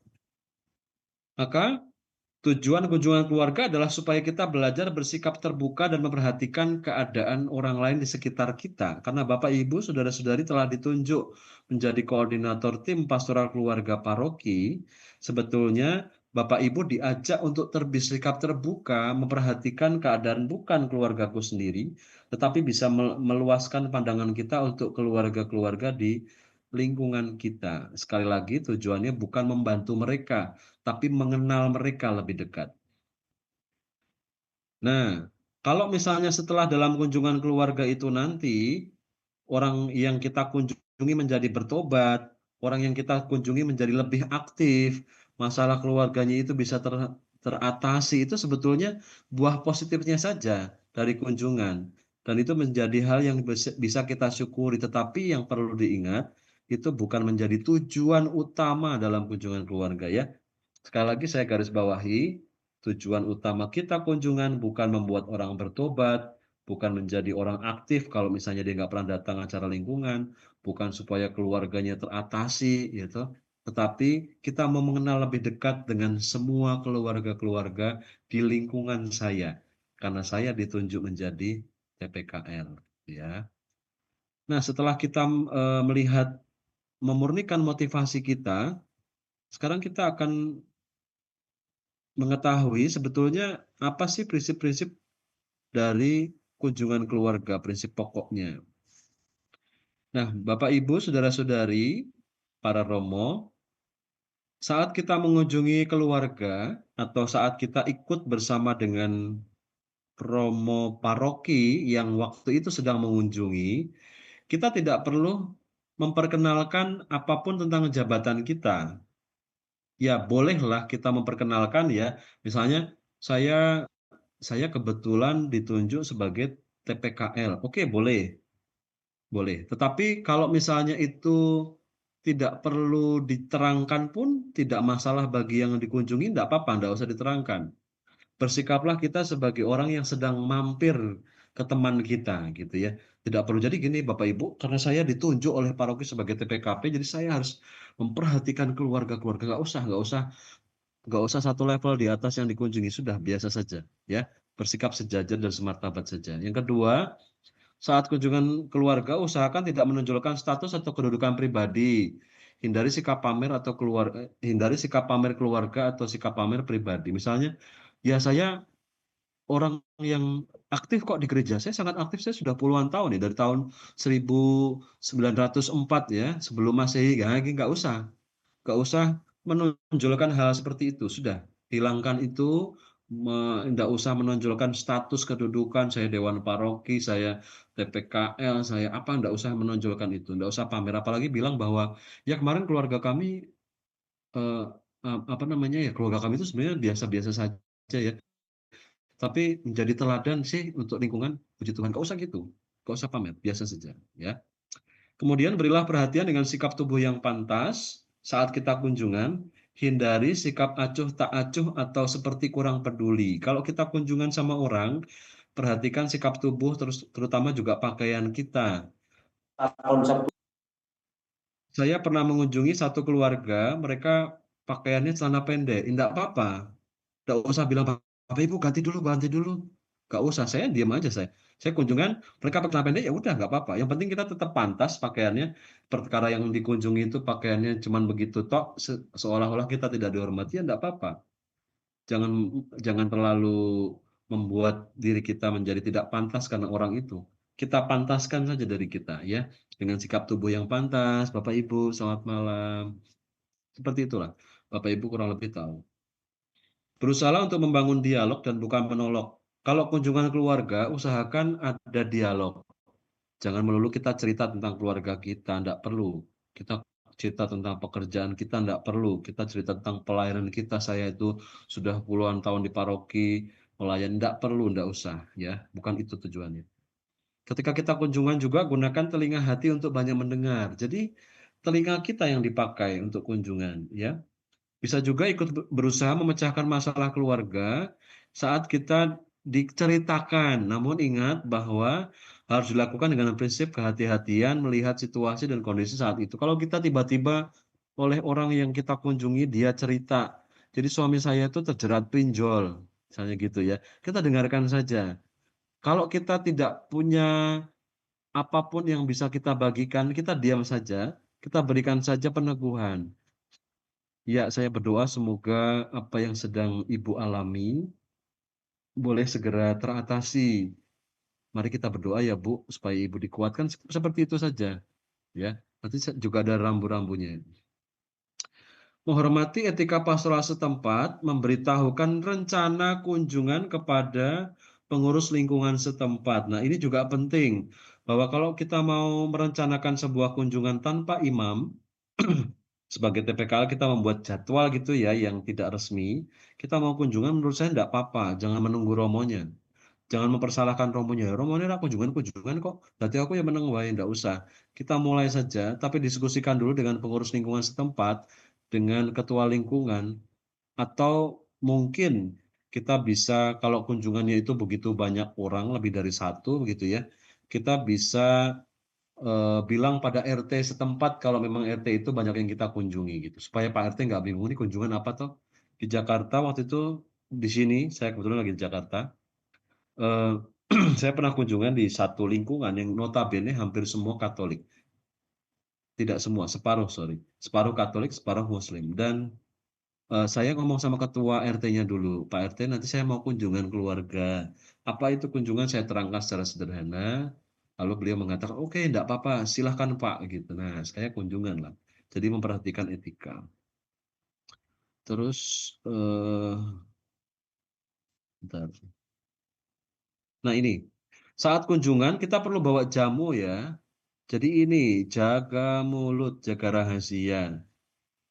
Maka tujuan kunjungan keluarga adalah supaya kita belajar bersikap terbuka dan memperhatikan keadaan orang lain di sekitar kita. Karena Bapak, Ibu, saudara-saudari telah ditunjuk menjadi koordinator tim pastoral keluarga paroki, sebetulnya Bapak Ibu diajak untuk bersikap terbuka, memperhatikan keadaan bukan keluargaku sendiri, tetapi bisa meluaskan pandangan kita untuk keluarga-keluarga di lingkungan kita. Sekali lagi, tujuannya bukan membantu mereka, tapi mengenal mereka lebih dekat. Nah, kalau misalnya setelah dalam kunjungan keluarga itu nanti, orang yang kita kunjungi menjadi bertobat, orang yang kita kunjungi menjadi lebih aktif, masalah keluarganya itu bisa teratasi, itu sebetulnya buah positifnya saja dari kunjungan. Dan itu menjadi hal yang bisa kita syukuri, tetapi yang perlu diingat, itu bukan menjadi tujuan utama dalam kunjungan keluarga ya. Sekali lagi saya garis bawahi, tujuan utama kita kunjungan bukan membuat orang bertobat, bukan menjadi orang aktif kalau misalnya dia nggak pernah datang acara lingkungan, bukan supaya keluarganya teratasi, gitu. Tetapi kita mau mengenal lebih dekat dengan semua keluarga-keluarga di lingkungan saya, karena saya ditunjuk menjadi TPKL, ya. Nah, setelah kita melihat memurnikan motivasi kita, sekarang kita akan mengetahui sebetulnya apa sih prinsip-prinsip dari kunjungan keluarga, prinsip pokoknya. Nah, Bapak Ibu, saudara-saudari, para Romo, saat kita mengunjungi keluarga atau saat kita ikut bersama dengan Romo paroki yang waktu itu sedang mengunjungi, kita tidak perlu memperkenalkan apapun tentang jabatan kita. Ya, bolehlah kita memperkenalkan ya, misalnya saya Saya kebetulan ditunjuk sebagai TPKL. Oke, boleh, boleh. Tetapi kalau misalnya itu tidak perlu diterangkan pun tidak masalah bagi yang dikunjungi, tidak apa-apa, tidak usah diterangkan. Bersikaplah kita sebagai orang yang sedang mampir ke teman kita, gitu ya. Tidak perlu jadi gini, Bapak Ibu, karena saya ditunjuk oleh paroki sebagai TPKP, jadi saya harus memperhatikan keluarga-keluarga. Nggak usah satu level di atas yang dikunjungi, sudah biasa saja, ya. Bersikap sejajar dan semartabat saja. Yang kedua, saat kunjungan keluarga, usahakan tidak menonjolkan status atau kedudukan pribadi. Hindari sikap pamer keluarga atau sikap pamer pribadi. Misalnya, ya saya orang yang aktif kok di gereja. Saya sangat aktif, saya sudah puluhan tahun ya, dari tahun 1904 ya, sebelum Masehi. Ya, nggak usah. Nggak usah menonjolkan hal seperti itu, sudah. Hilangkan itu, nggak usah menonjolkan status kedudukan, saya dewan paroki, saya TPKL, saya apa, nggak usah menonjolkan itu, nggak usah pamer. Apalagi bilang bahwa, ya kemarin keluarga kami, eh, apa namanya ya, keluarga kami itu sebenarnya biasa-biasa saja ya, tapi menjadi teladan sih untuk lingkungan, puji Tuhan. Nggak usah gitu, nggak usah pamer, biasa saja. Ya. Kemudian berilah perhatian dengan sikap tubuh yang pantas saat kita kunjungan, hindari sikap acuh tak acuh atau seperti kurang peduli. Kalau kita kunjungan sama orang, perhatikan sikap tubuh terutama juga pakaian kita. Saya pernah mengunjungi satu keluarga, mereka pakaiannya celana pendek, enggak apa-apa. Nggak usah bilang, "Bapak Ibu ganti dulu." Nggak usah, saya diam aja saya. Saya kunjungan, mereka pakai celana pendek, ya udah nggak apa-apa. Yang penting kita tetap pantas pakaiannya. Perkara yang dikunjungi itu pakaiannya cuman begitu tok, seolah-olah kita tidak dihormati, ya nggak apa-apa. Jangan jangan terlalu membuat diri kita menjadi tidak pantas karena orang itu. Kita pantaskan saja dari kita ya, dengan sikap tubuh yang pantas. Bapak Ibu, selamat malam. Seperti itulah. Bapak Ibu kurang lebih tahu. Berusahalah untuk membangun dialog dan bukan menolak. Kalau kunjungan keluarga, usahakan ada dialog. Jangan melulu kita cerita tentang keluarga kita, enggak perlu. Kita cerita tentang pekerjaan kita, enggak perlu. Kita cerita tentang pelayanan kita, saya itu sudah puluhan tahun di paroki, melayani, enggak perlu, enggak usah, ya. Bukan itu tujuannya. Ketika kita kunjungan juga gunakan telinga hati untuk banyak mendengar. Jadi telinga kita yang dipakai untuk kunjungan, ya. Bisa juga ikut berusaha memecahkan masalah keluarga saat kita diceritakan. Namun ingat bahwa harus dilakukan dengan prinsip kehati-hatian melihat situasi dan kondisi saat itu. Kalau kita tiba-tiba oleh orang yang kita kunjungi dia cerita, jadi suami saya itu terjerat pinjol, misalnya gitu ya. Kita dengarkan saja. Kalau kita tidak punya apapun yang bisa kita bagikan, kita diam saja, kita berikan saja peneguhan. Ya, saya berdoa semoga apa yang sedang Ibu alami boleh segera teratasi. Mari kita berdoa ya Bu, supaya Ibu dikuatkan seperti itu saja, ya. Nanti juga ada rambu-rambunya. Menghormati etika pastoral setempat, memberitahukan rencana kunjungan kepada pengurus lingkungan setempat. Nah, ini juga penting bahwa kalau kita mau merencanakan sebuah kunjungan tanpa imam, sebagai TPKL kita membuat jadwal gitu ya yang tidak resmi, kita mau kunjungan menurut saya enggak apa-apa, jangan menunggu romonya. Jangan mempersalahkan romonya, "Romonya ra kunjungan-kunjungan kok, berarti aku yang meneng wae." Ndak usah. Kita mulai saja, tapi diskusikan dulu dengan pengurus lingkungan setempat, dengan ketua lingkungan, atau mungkin kita bisa kalau kunjungannya itu begitu banyak orang, lebih dari satu begitu ya, kita bisa bilang pada RT setempat kalau memang RT itu banyak yang kita kunjungi gitu, supaya Pak RT nggak bingung, "Ini kunjungan apa toh?" Di Jakarta waktu itu di sini, saya kebetulan lagi di Jakarta, eee, saya pernah kunjungan di satu lingkungan yang notabene hampir semua Katolik. Tidak semua, separuh sorry, separuh Katolik, separuh Muslim dan, saya ngomong sama ketua RT-nya dulu, "Pak RT nanti saya mau kunjungan keluarga." Apa itu kunjungan saya terangkan secara sederhana, lalu beliau mengatakan, "Oke, enggak apa-apa, silahkan Pak," gitu. Nah, saya kunjungan lah. Jadi memperhatikan etika. Terus, bentar. Nah ini, saat kunjungan kita perlu bawa jamu ya. Jadi ini, jaga mulut, jaga rahasia.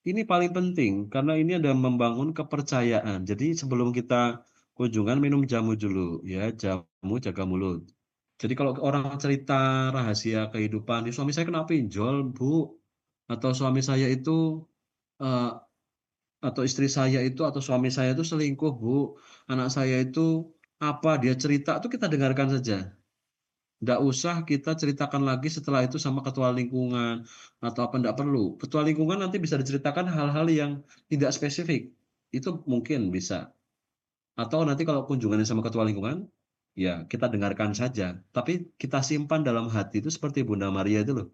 Ini paling penting karena ini ada membangun kepercayaan. Jadi sebelum kita kunjungan minum jamu dulu ya, jamu jaga mulut. Jadi kalau orang cerita rahasia kehidupan, "Nih suami saya kena pinjol, Bu," atau "Suami saya itu, eee, atau istri saya itu atau suami saya itu selingkuh, Bu, anak saya itu apa," dia cerita, itu kita dengarkan saja. Nggak usah kita ceritakan lagi setelah itu sama ketua lingkungan atau apa, nggak perlu. Ketua lingkungan nanti bisa diceritakan hal-hal yang tidak spesifik, itu mungkin bisa. Atau nanti kalau kunjungannya sama ketua lingkungan, ya kita dengarkan saja, tapi kita simpan dalam hati itu seperti Bunda Maria itu loh.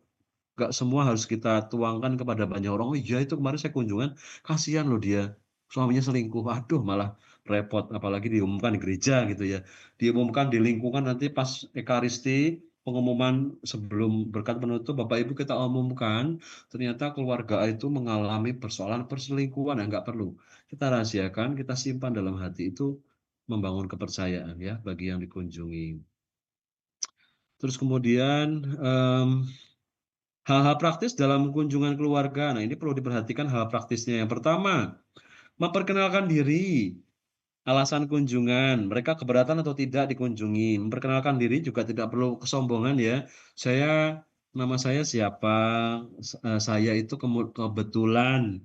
Nggak semua harus kita tuangkan kepada banyak orang, "Oh iya itu kemarin saya kunjungan, kasihan loh dia, suaminya selingkuh." Waduh malah repot, apalagi diumumkan di gereja gitu ya. Diumumkan di lingkungan nanti pas ekaristi, pengumuman sebelum berkat penutup, "Bapak Ibu kita umumkan, ternyata keluarga itu mengalami persoalan perselingkuhan." Nah, nggak perlu. Kita rahasiakan, kita simpan dalam hati, itu membangun kepercayaan ya bagi yang dikunjungi. Terus kemudian, hal-hal praktis dalam kunjungan keluarga. Nah, ini perlu diperhatikan hal praktisnya. Yang pertama, memperkenalkan diri, alasan kunjungan, mereka keberatan atau tidak dikunjungi. Memperkenalkan diri juga tidak perlu kesombongan ya. Saya nama saya siapa, saya itu kebetulan,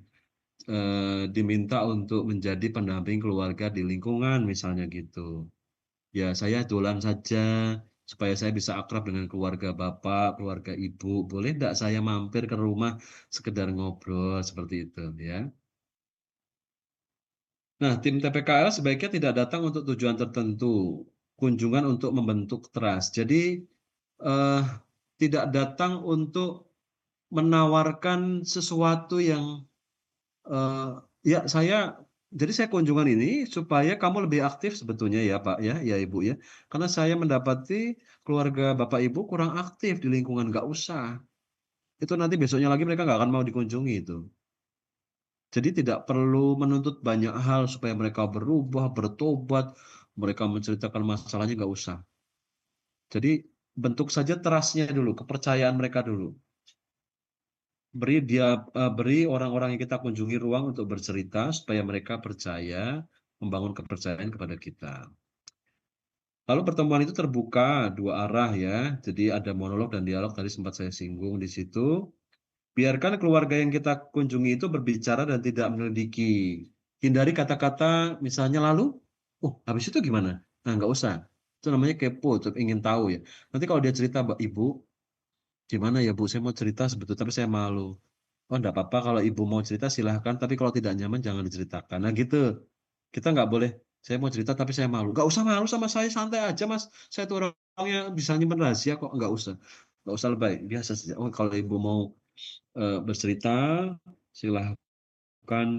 diminta untuk menjadi pendamping keluarga di lingkungan misalnya gitu. Ya saya dolan saja, supaya saya bisa akrab dengan keluarga bapak, keluarga ibu, boleh ndak saya mampir ke rumah sekedar ngobrol, seperti itu ya. Nah, tim TPKL sebaiknya tidak datang untuk tujuan tertentu, kunjungan untuk membentuk trust. Jadi, eee, tidak datang untuk menawarkan sesuatu yang, eee, ya saya kunjungan ini supaya kamu lebih aktif sebetulnya ya Pak ya, ya Ibu ya. Karena saya mendapati keluarga Bapak Ibu kurang aktif di lingkungan, nggak usah. Itu nanti besoknya lagi mereka nggak akan mau dikunjungi itu. Jadi tidak perlu menuntut banyak hal supaya mereka berubah, bertobat, mereka menceritakan masalahnya nggak usah. Jadi bentuk saja trust-nya dulu, kepercayaan mereka dulu. Beri orang-orang yang kita kunjungi ruang untuk bercerita supaya mereka percaya, membangun kepercayaan kepada kita. Lalu pertemuan itu terbuka dua arah ya, jadi ada monolog dan dialog tadi sempat saya singgung di situ. Biarkan keluarga yang kita kunjungi itu berbicara dan tidak menyelidiki. Hindari kata-kata misalnya lalu, "Oh, habis itu gimana?" Nah, nggak usah. Itu namanya kepo, tuh ingin tahu ya. Nanti kalau dia cerita, "Ibu, gimana ya Bu, saya mau cerita sebetulnya tapi saya malu." "Oh, nggak apa-apa kalau Ibu mau cerita silahkan, tapi kalau tidak nyaman jangan diceritakan." Nah gitu. Kita nggak boleh, "Saya mau cerita tapi saya malu." "Nggak usah malu sama saya, santai aja Mas. Saya tuh orangnya bisa nyimpen rahasia kok." "Nggak usah. Nggak usah lebay, biasa saja." "Oh, kalau Ibu mau bercerita, silahkan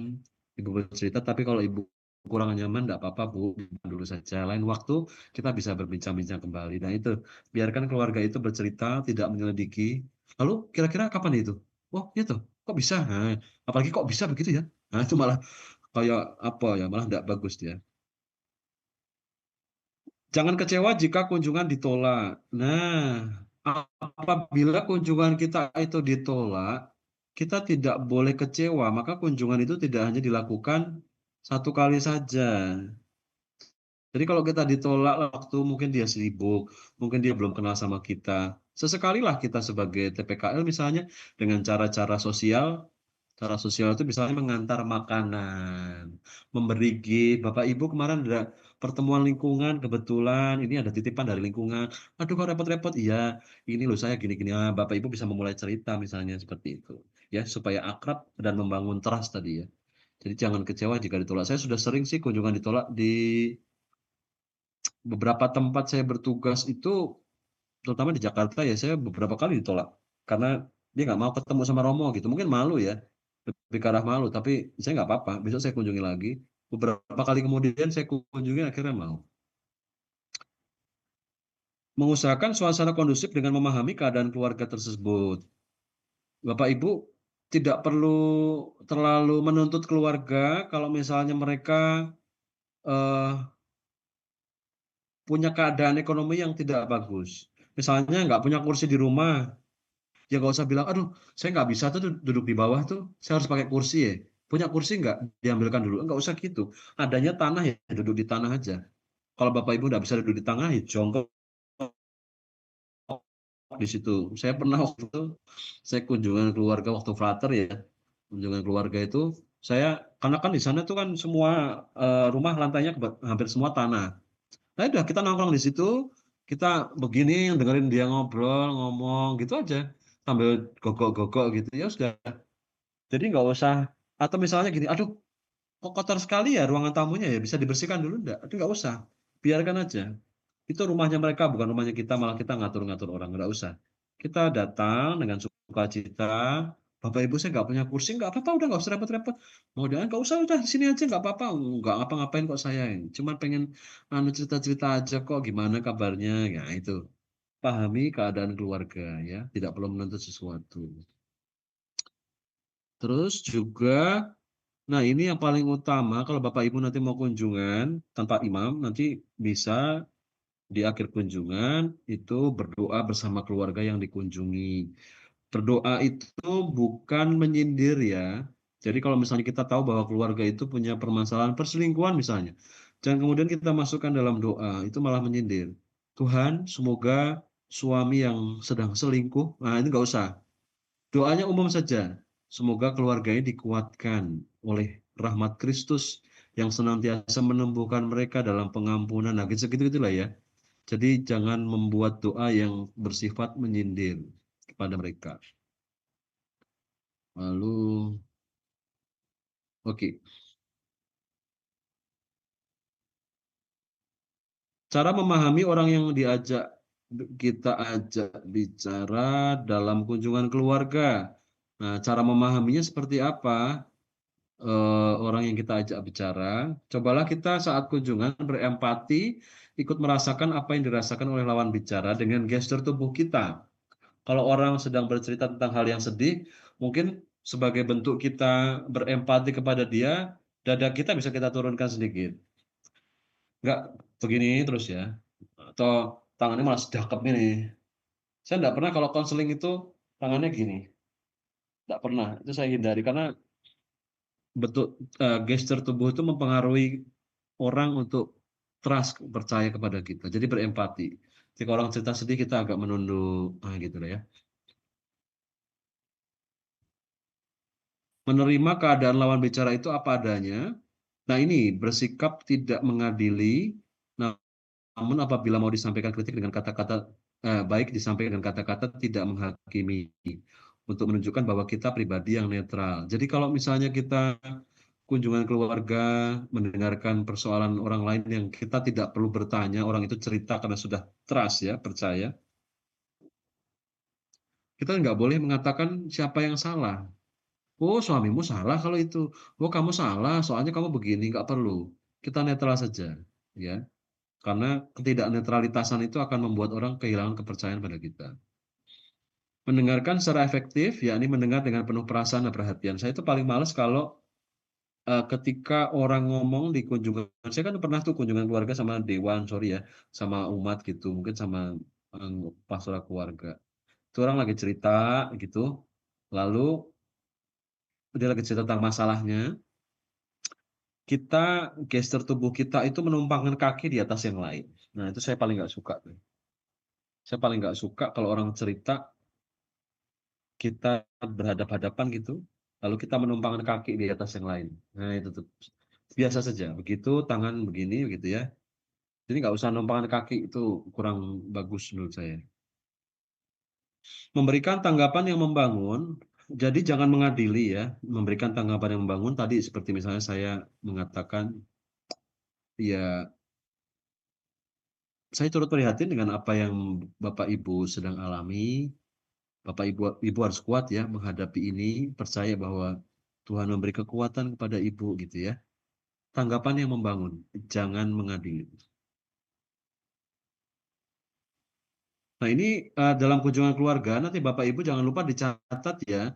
Ibu bercerita, tapi kalau Ibu kurang nyaman nggak apa-apa Bu, disimpan dulu saja, lain waktu kita bisa berbincang-bincang kembali." Nah itu, biarkan keluarga itu bercerita, tidak menyelidiki, "Lalu kira-kira kapan itu?" "Oh gitu, kok bisa?" Nah, apalagi "Kok bisa begitu ya?" Nah itu malah kayak apa ya, malah nggak bagus dia. Jangan kecewa jika kunjungan ditolak. Nah, apabila kunjungan kita itu ditolak, kita tidak boleh kecewa, maka kunjungan itu tidak hanya dilakukan satu kali saja. Jadi kalau kita ditolak waktu mungkin dia sibuk, mungkin dia belum kenal sama kita, sesekalilah kita sebagai TPKL misalnya dengan cara-cara sosial. Cara sosial itu misalnya mengantar makanan, memberi gift, "Bapak Ibu kemarin ada pertemuan lingkungan kebetulan ini ada titipan dari lingkungan." "Aduh kok repot-repot?" "Iya, ini loh saya gini gini." Ah, Bapak Ibu bisa memulai cerita misalnya seperti itu, ya supaya akrab dan membangun trust tadi ya. Jadi jangan kecewa jika ditolak. Saya sudah sering sih kunjungan ditolak di beberapa tempat saya bertugas itu, terutama di Jakarta ya, saya beberapa kali ditolak. Karena dia nggak mau ketemu sama romo gitu, mungkin malu ya. Lebih ke arah malu, tapi saya nggak apa-apa, besok saya kunjungi lagi. Beberapa kali kemudian saya kunjungi akhirnya mau. Mengusahakan suasana kondusif dengan memahami keadaan keluarga tersebut. Bapak Ibu tidak perlu terlalu menuntut keluarga kalau misalnya mereka, eee, punya keadaan ekonomi yang tidak bagus. Misalnya nggak punya kursi di rumah, ya nggak usah bilang, "Aduh saya nggak bisa tuh duduk di bawah tuh, saya harus pakai kursi ya. Punya kursi nggak? Diambilkan dulu." Nggak usah gitu. Adanya tanah ya duduk di tanah aja. Kalau Bapak Ibu nggak bisa duduk di tengah, ya jongkok di situ. Saya pernah waktu itu, saya kunjungan keluarga waktu frater ya, kunjungan keluarga itu, karena kan di sana tuh kan semua, rumah lantainya hampir semua tanah. Nah udah kita nongkrong di situ, kita begini dengerin dia ngobrol, ngomong gitu aja, sambil gogok-gogok gitu, ya sudah. Jadi nggak usah atau misalnya gini, "Aduh kok kotor sekali ya ruangan tamunya ya, bisa dibersihkan dulu nggak?" Aduh nggak usah, biarkan aja. Itu rumahnya mereka, bukan rumahnya kita, malah kita ngatur-ngatur orang, nggak usah. Kita datang dengan sukacita, "Bapak Ibu saya nggak punya kursi." "Nggak apa-apa, udah nggak usah repot-repot." "Mau jangan nggak usah, udah di sini aja nggak apa-apa." "Nggak ngapa-ngapain kok saya, cuman pengen anu cerita-cerita aja kok, gimana kabarnya?" Ya itu, pahami keadaan keluarga ya, tidak perlu menuntut sesuatu. Terus juga, nah ini yang paling utama kalau Bapak Ibu nanti mau kunjungan tanpa imam, nanti bisa di akhir kunjungan itu berdoa bersama keluarga yang dikunjungi. Berdoa itu bukan menyindir ya. Jadi kalau misalnya kita tahu bahwa keluarga itu punya permasalahan perselingkuhan misalnya, jangan kemudian kita masukkan dalam doa, itu malah menyindir. "Tuhan, semoga suami yang sedang selingkuh, nah ini nggak usah. Doanya umum saja. Semoga keluarganya dikuatkan oleh rahmat Kristus yang senantiasa menumbuhkan mereka dalam pengampunan. Nah, gitu-gitulah ya. Jadi jangan membuat doa yang bersifat menyindir kepada mereka. Lalu, oke. Cara memahami orang yang kita ajak bicara dalam kunjungan keluarga. Nah, cara memahaminya seperti apa? Orang yang kita ajak bicara, cobalah kita saat kunjungan berempati, ikut merasakan apa yang dirasakan oleh lawan bicara dengan gestur tubuh kita. Kalau orang sedang bercerita tentang hal yang sedih, mungkin sebagai bentuk kita berempati kepada dia, dada kita bisa kita turunkan sedikit. Nggak begini terus ya, atau tangannya malah sedekap ini. Saya nggak pernah kalau konseling itu tangannya gini, nggak pernah. Itu saya hindari karena gestur tubuh itu mempengaruhi orang untuk trust, percaya kepada kita. Jadi berempati. Ketika orang cerita sedih kita agak menunduk, gitu lah ya. Menerima keadaan lawan bicara itu apa adanya. Nah ini bersikap tidak mengadili, namun apabila mau disampaikan kritik dengan kata-kata baik disampaikan dengan kata-kata tidak menghakimi, untuk menunjukkan bahwa kita pribadi yang netral. Jadi kalau misalnya kita kunjungan keluarga, mendengarkan persoalan orang lain yang kita tidak perlu bertanya, orang itu cerita karena sudah trust ya, percaya. Kita nggak boleh mengatakan siapa yang salah. Oh, suamimu salah kalau itu. Oh, kamu salah, soalnya kamu begini, nggak perlu. Kita netral saja, ya. Karena ketidaknetralitasan itu akan membuat orang kehilangan kepercayaan pada kita. Mendengarkan secara efektif, yakni mendengar dengan penuh perasaan dan perhatian. Saya itu paling males kalau ketika orang ngomong di kunjungan, saya kan pernah tuh kunjungan keluarga sama dewan, sorry ya, sama umat gitu, mungkin sama pastoral keluarga. Itu orang lagi cerita gitu, lalu dia lagi cerita tentang masalahnya, gestur tubuh kita itu menumpangkan kaki di atas yang lain. Nah, itu saya paling nggak suka tuh. Saya paling nggak suka kalau orang cerita, kita berhadap-hadapan gitu, lalu kita menumpangkan kaki di atas yang lain. Nah, itu tuh. Biasa saja, begitu tangan begini, begitu ya. Jadi nggak usah numpangkan kaki, itu kurang bagus menurut saya. Memberikan tanggapan yang membangun, jadi jangan mengadili ya, memberikan tanggapan yang membangun tadi seperti misalnya saya mengatakan, ya saya turut prihatin dengan apa yang Bapak Ibu sedang alami. Bapak Ibu harus kuat ya menghadapi ini, percaya bahwa Tuhan memberi kekuatan kepada Ibu gitu ya. Tanggapan yang membangun, jangan mengadili. Nah ini dalam kunjungan keluarga, nanti Bapak Ibu jangan lupa dicatat ya.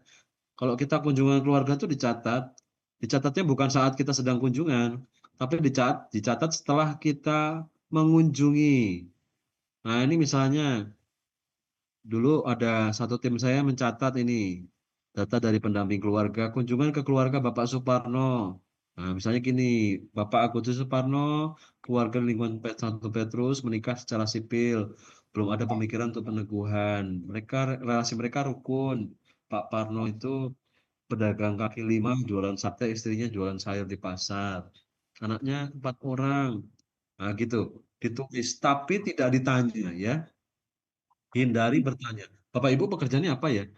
Kalau kita kunjungan keluarga tuh dicatat, dicatatnya bukan saat kita sedang kunjungan, tapi dicatat setelah kita mengunjungi. Nah ini misalnya, dulu ada satu tim saya mencatat ini, data dari pendamping keluarga, kunjungan ke keluarga Bapak Suparno. Nah, misalnya gini, Bapak Agustus Suparno, keluarga lingkungan 1 Petrus menikah secara sipil, belum ada pemikiran untuk peneguhan. Relasi mereka rukun. Pak Parno itu pedagang kaki lima, jualan sate, istrinya jualan sayur di pasar. Anaknya 4 orang. Nah, gitu. Ditulis, tapi tidak ditanya ya. Hindari bertanya, "Bapak Ibu pekerjaannya apa ya?"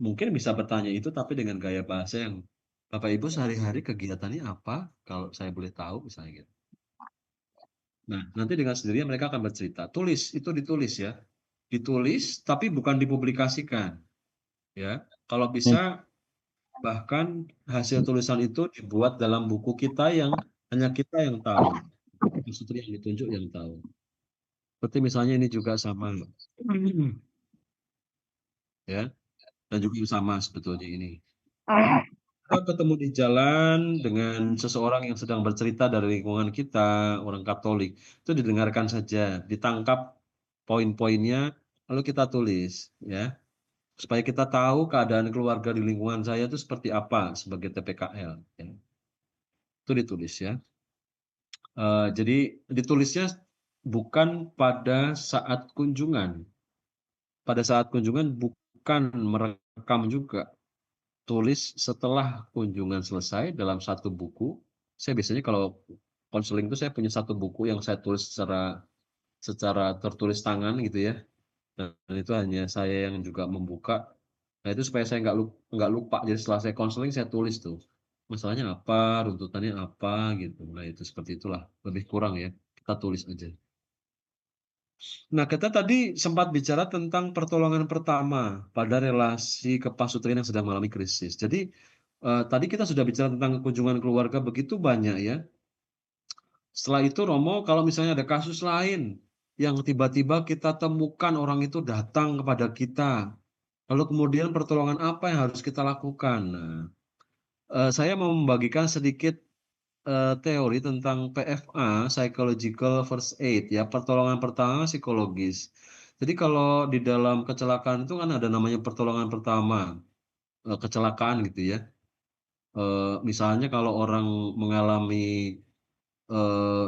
Mungkin bisa bertanya itu tapi dengan gaya bahasa yang, "Bapak Ibu sehari-hari kegiatannya apa? Kalau saya boleh tahu," misalnya gitu. Nah, nanti dengan sendirinya mereka akan bercerita. Tulis, itu ditulis ya. Ditulis tapi bukan dipublikasikan, ya. Kalau bisa bahkan hasil tulisan itu dibuat dalam buku kita yang hanya kita yang tahu. Maksudnya yang ditunjuk yang tahu. Seperti misalnya ini juga sama, ya, dan juga sama sebetulnya ini. Kita ketemu di jalan dengan seseorang yang sedang bercerita dari lingkungan kita, orang Katolik, itu didengarkan saja, ditangkap poin-poinnya, lalu kita tulis, ya, supaya kita tahu keadaan keluarga di lingkungan saya itu seperti apa sebagai TPKL, ya. Itu ditulis ya. Jadi ditulisnya bukan pada saat kunjungan, pada saat kunjungan bukan merekam juga, tulis setelah kunjungan selesai dalam satu buku. Saya biasanya kalau konseling itu saya punya satu buku yang saya tulis secara secara tertulis tangan gitu ya, dan itu hanya saya yang juga membuka. Nah itu supaya saya nggak lupa, jadi setelah saya konseling saya tulis tuh, masalahnya apa, runtutannya apa gitu. Nah itu seperti itulah, lebih kurang ya, kita tulis aja. Nah, kita tadi sempat bicara tentang pertolongan pertama pada relasi kepasutrian yang sedang mengalami krisis. Jadi, tadi kita sudah bicara tentang kunjungan keluarga begitu banyak ya. Setelah itu Romo, kalau misalnya ada kasus lain yang tiba-tiba kita temukan orang itu datang kepada kita, lalu kemudian pertolongan apa yang harus kita lakukan? Nah, saya mau membagikan sedikit teori tentang PFA, Psychological First Aid ya, pertolongan pertama psikologis. Jadi kalau di dalam kecelakaan itu kan ada namanya pertolongan pertama, kecelakaan gitu ya. Misalnya kalau orang mengalami, eee,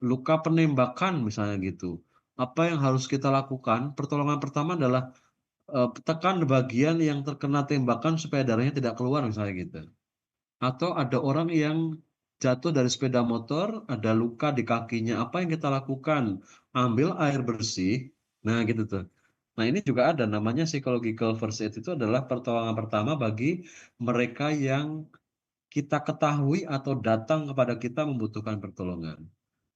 luka penembakan misalnya gitu, apa yang harus kita lakukan, pertolongan pertama adalah, tekan bagian yang terkena tembakan supaya darahnya tidak keluar misalnya gitu. Atau ada orang yang jatuh dari sepeda motor, ada luka di kakinya, apa yang kita lakukan? Ambil air bersih, nah gitu tuh. Nah ini juga ada namanya psychological first aid, itu adalah pertolongan pertama bagi mereka yang kita ketahui atau datang kepada kita membutuhkan pertolongan.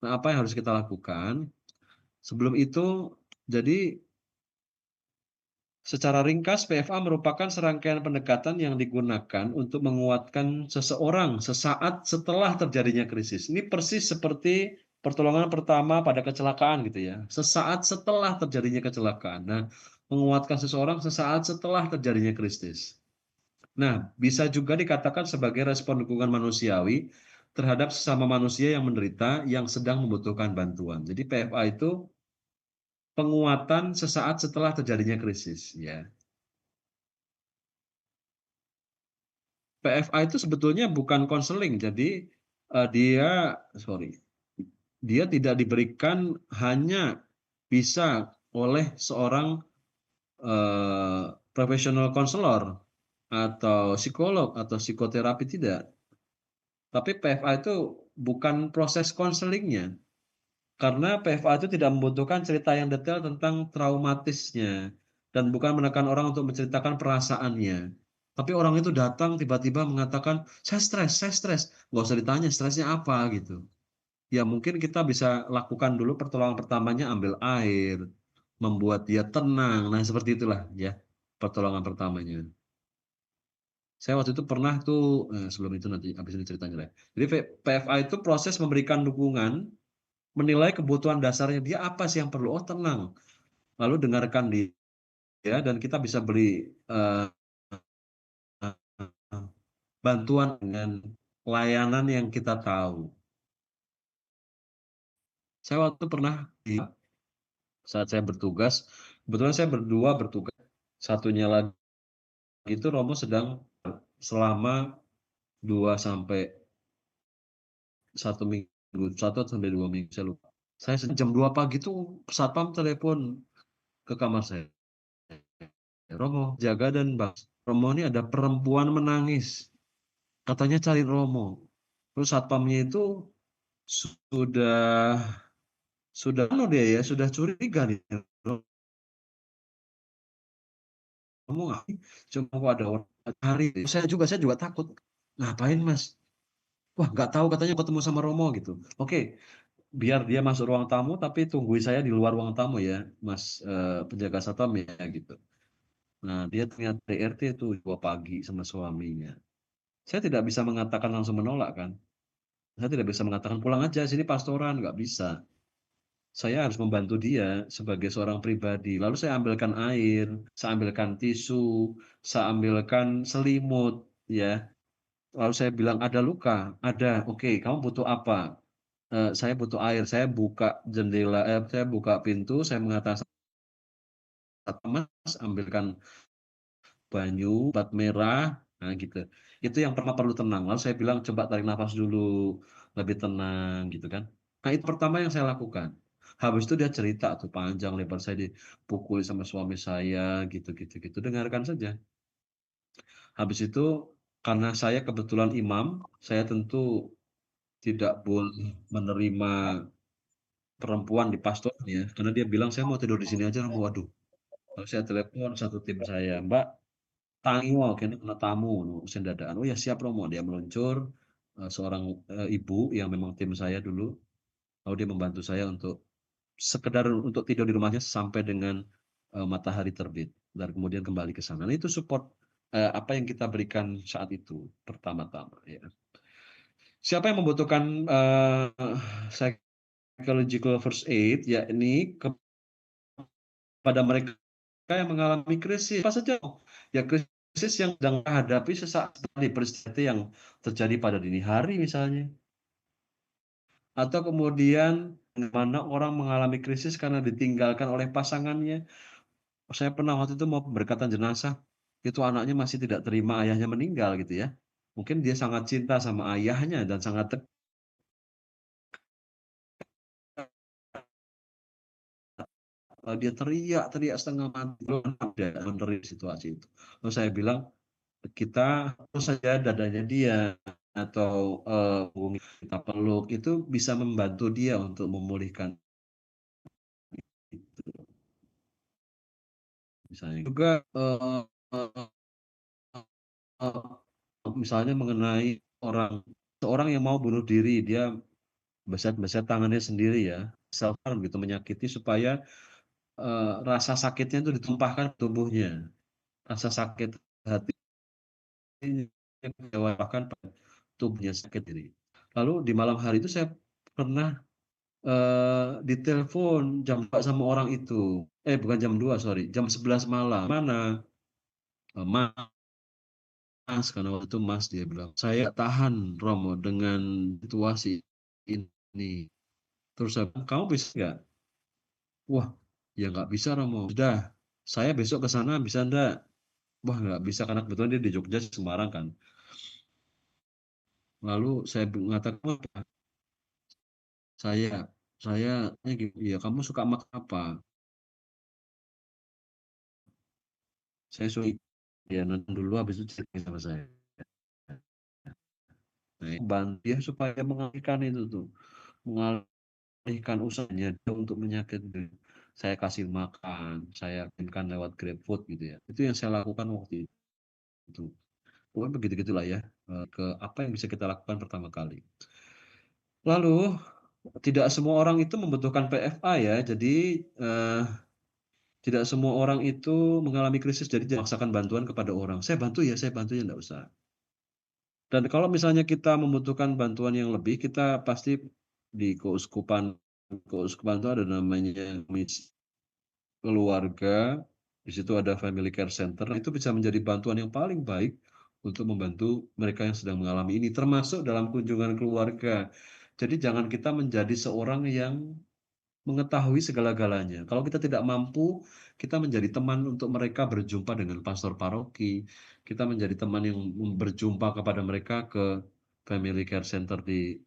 Nah apa yang harus kita lakukan? Sebelum itu, jadi secara ringkas, PFA merupakan serangkaian pendekatan yang digunakan untuk menguatkan seseorang sesaat setelah terjadinya krisis. Ini persis seperti pertolongan pertama pada kecelakaan gitu ya. Sesaat setelah terjadinya kecelakaan. Nah, menguatkan seseorang sesaat setelah terjadinya krisis. Nah, bisa juga dikatakan sebagai respon dukungan manusiawi terhadap sesama manusia yang menderita yang sedang membutuhkan bantuan. Jadi PFA itu penguatan sesaat setelah terjadinya krisis ya. PFA itu sebetulnya bukan konseling, jadi, dia tidak diberikan hanya bisa oleh seorang, profesional konselor atau psikolog atau psikoterapi, tidak. Tapi PFA itu bukan proses konselingnya, karena PFA itu tidak membutuhkan cerita yang detail tentang traumatisnya dan bukan menekan orang untuk menceritakan perasaannya. Tapi orang itu datang tiba-tiba mengatakan, saya stres." Nggak usah ditanya stresnya apa gitu. Ya mungkin kita bisa lakukan dulu pertolongan pertamanya, ambil air, membuat dia tenang. Nah seperti itulah ya pertolongan pertamanya. Saya waktu itu pernah tuh, sebelum itu nanti habis ini ceritanya deh. Jadi PFA itu proses memberikan dukungan, menilai kebutuhan dasarnya dia apa sih yang perlu, oh tenang, lalu dengarkan dia dan kita bisa beri, bantuan dengan layanan yang kita tahu. Saya waktu itu pernah saat saya bertugas, kebetulan saya berdua bertugas, satunya lagi itu Romo sedang selama 2 sampai 1 minggu, 1 sampai 2 minggu, saya lupa. Saya jam 2 pagi tuh satpam telepon ke kamar saya, "Romo, jaga dan Romo ini ada perempuan menangis, katanya cari Romo." Terus satpamnya itu sudah anu dia ya, sudah curiga nih, "Romo ngapain? Cuma kok ada orang cari." Saya juga takut, "Ngapain Mas?" "Wah nggak tahu, katanya ketemu sama Romo," gitu. "Oke, biar dia masuk ruang tamu tapi tungguin saya di luar ruang tamu ya Mas, penjaga satpam ya," gitu. Nah dia ternyata DRT tuh 2 pagi sama suaminya. Saya tidak bisa mengatakan langsung menolak kan. Saya tidak bisa mengatakan, "Pulang aja, sini pastoran," nggak bisa. Saya harus membantu dia sebagai seorang pribadi. Lalu saya ambilkan air, saya ambilkan tisu, saya ambilkan selimut, ya. Lalu saya bilang, "Ada luka?" "Ada." "Oke, kamu butuh apa?" "Saya butuh air." Saya buka pintu, saya mengatakan, "Mas, ambilkan banyu, obat merah." Nah gitu. Itu yang perlu tenang. Lalu saya bilang, "Coba tarik nafas dulu, lebih tenang," gitu kan. Nah itu pertama yang saya lakukan. Habis itu dia cerita tuh panjang lebar, saya dipukul sama suami saya, gitu, dengarkan saja. Habis itu karena saya kebetulan imam, saya tentu tidak boleh menerima perempuan di pastornya, karena dia bilang, "Saya mau tidur di sini aja." Waduh, lalu saya telepon satu tim saya, "Mbak, tangi wae kene kena tamu ngono, sing dadakan." "Oh ya siap Romo." Dia meluncur, seorang, ibu yang memang tim saya dulu, lalu dia membantu saya untuk sekedar untuk tidur di rumahnya sampai dengan, matahari terbit dan kemudian kembali ke sana. Nah itu support, apa yang kita berikan saat itu pertama-tama ya. Siapa yang membutuhkan, psychological first aid, yakni kepada mereka yang mengalami krisis, apa saja? Ya krisis yang sedang hadapi sesaat tadi, peristiwa yang terjadi pada dini hari misalnya, atau kemudian mana orang mengalami krisis karena ditinggalkan oleh pasangannya. Saya pernah waktu itu mau pemberkatan jenazah, itu anaknya masih tidak terima ayahnya meninggal gitu ya. Mungkin dia sangat cinta sama ayahnya dan sangat dia teriak-teriak setengah mati, belum ada menerima situasi itu. Terus saya bilang, kita terus saja dadanya dia atau, hubungi, kita peluk, itu bisa membantu dia untuk memulihkan itu. Misalnya juga, misalnya mengenai seorang yang mau bunuh diri, dia beset-beset tangannya sendiri ya, self harm gitu, menyakiti supaya, rasa sakitnya itu ditumpahkan ke tubuhnya, rasa sakit hati yang bahkan tubuhnya sakit ini. Lalu di malam hari itu saya pernah, ditelepon jam 2 sama orang itu, bukan jam 2 sorry, jam 11 malam, "Mana?" "Mas," karena waktu itu Mas dia bilang, "Saya nggak tahan Romo dengan situasi ini." Terus saya bilang, "Kamu bisa nggak?" "Wah, ya nggak bisa Romo." "Sudah, saya besok ke sana bisa ndak?" "Wah nggak bisa," karena kebetulan dia di Jogja, Semarang kan. Lalu saya mengatakan, "Apa?" "Saya saya," "Ya kamu suka makan apa?" Saya suruh dia nonton dulu habis itu cerita sama saya. Nah, bantu dia supaya mengalihkan itu tuh, mengalihkan usahanya dia untuk menyakiti. Saya kasih makan, saya kirimkan lewat GrabFood gitu ya. Itu yang saya lakukan waktu itu. Pokoknya begitu-gitulah ya, ke apa yang bisa kita lakukan pertama kali. Lalu, tidak semua orang itu membutuhkan PFA ya, jadi, tidak semua orang itu mengalami krisis, jadi jangan memaksakan bantuan kepada orang, saya bantu ya, enggak usah." Dan kalau misalnya kita membutuhkan bantuan yang lebih, kita pasti di keuskupan itu ada namanya misi keluarga, di situ ada family care center, itu bisa menjadi bantuan yang paling baik untuk membantu mereka yang sedang mengalami ini, termasuk dalam kunjungan keluarga. Jadi jangan kita menjadi seorang yang mengetahui segala-galanya. Kalau kita tidak mampu, kita menjadi teman untuk mereka berjumpa dengan pastor paroki, kita menjadi teman yang berjumpa kepada mereka ke family care center di,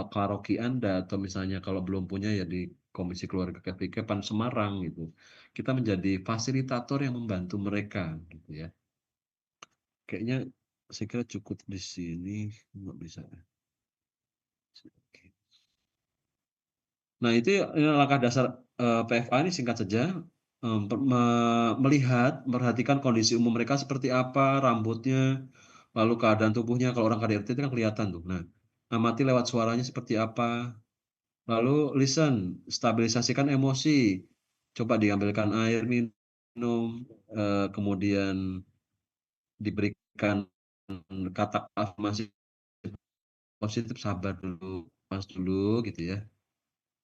paroki Anda, atau misalnya kalau belum punya ya di Komisi Keluarga KPKPAN Semarang gitu. Kita menjadi fasilitator yang membantu mereka gitu ya. Kayaknya saya kira cukup di sini, nggak bisa ya? Oke. Nah itu langkah dasar, PFA ini singkat saja, melihat, memperhatikan kondisi umum mereka seperti apa, rambutnya, lalu keadaan tubuhnya, kalau orang KDRT itu kan kelihatan tuh. Nah, amati lewat suaranya seperti apa, lalu listen, stabilisasikan emosi, coba diambilkan air minum, kemudian diberikan kata afirmasi positif, sabar dulu, pas dulu gitu ya.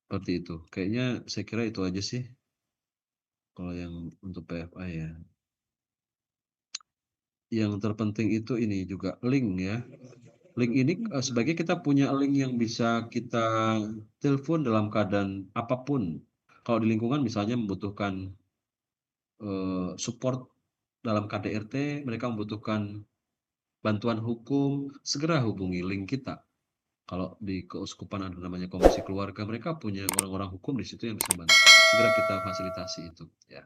Seperti itu. Kayaknya saya kira itu aja sih, kalau yang untuk PFA ya. Yang terpenting itu ini juga link ya. Link ini, sebaiknya kita punya link yang bisa kita telepon dalam keadaan apapun. Kalau di lingkungan misalnya membutuhkan, support dalam KDRT, mereka membutuhkan bantuan hukum, segera hubungi link kita. Kalau di keuskupan ada namanya komisi keluarga, mereka punya orang-orang hukum di situ yang bisa bantu. Segera kita fasilitasi itu, ya,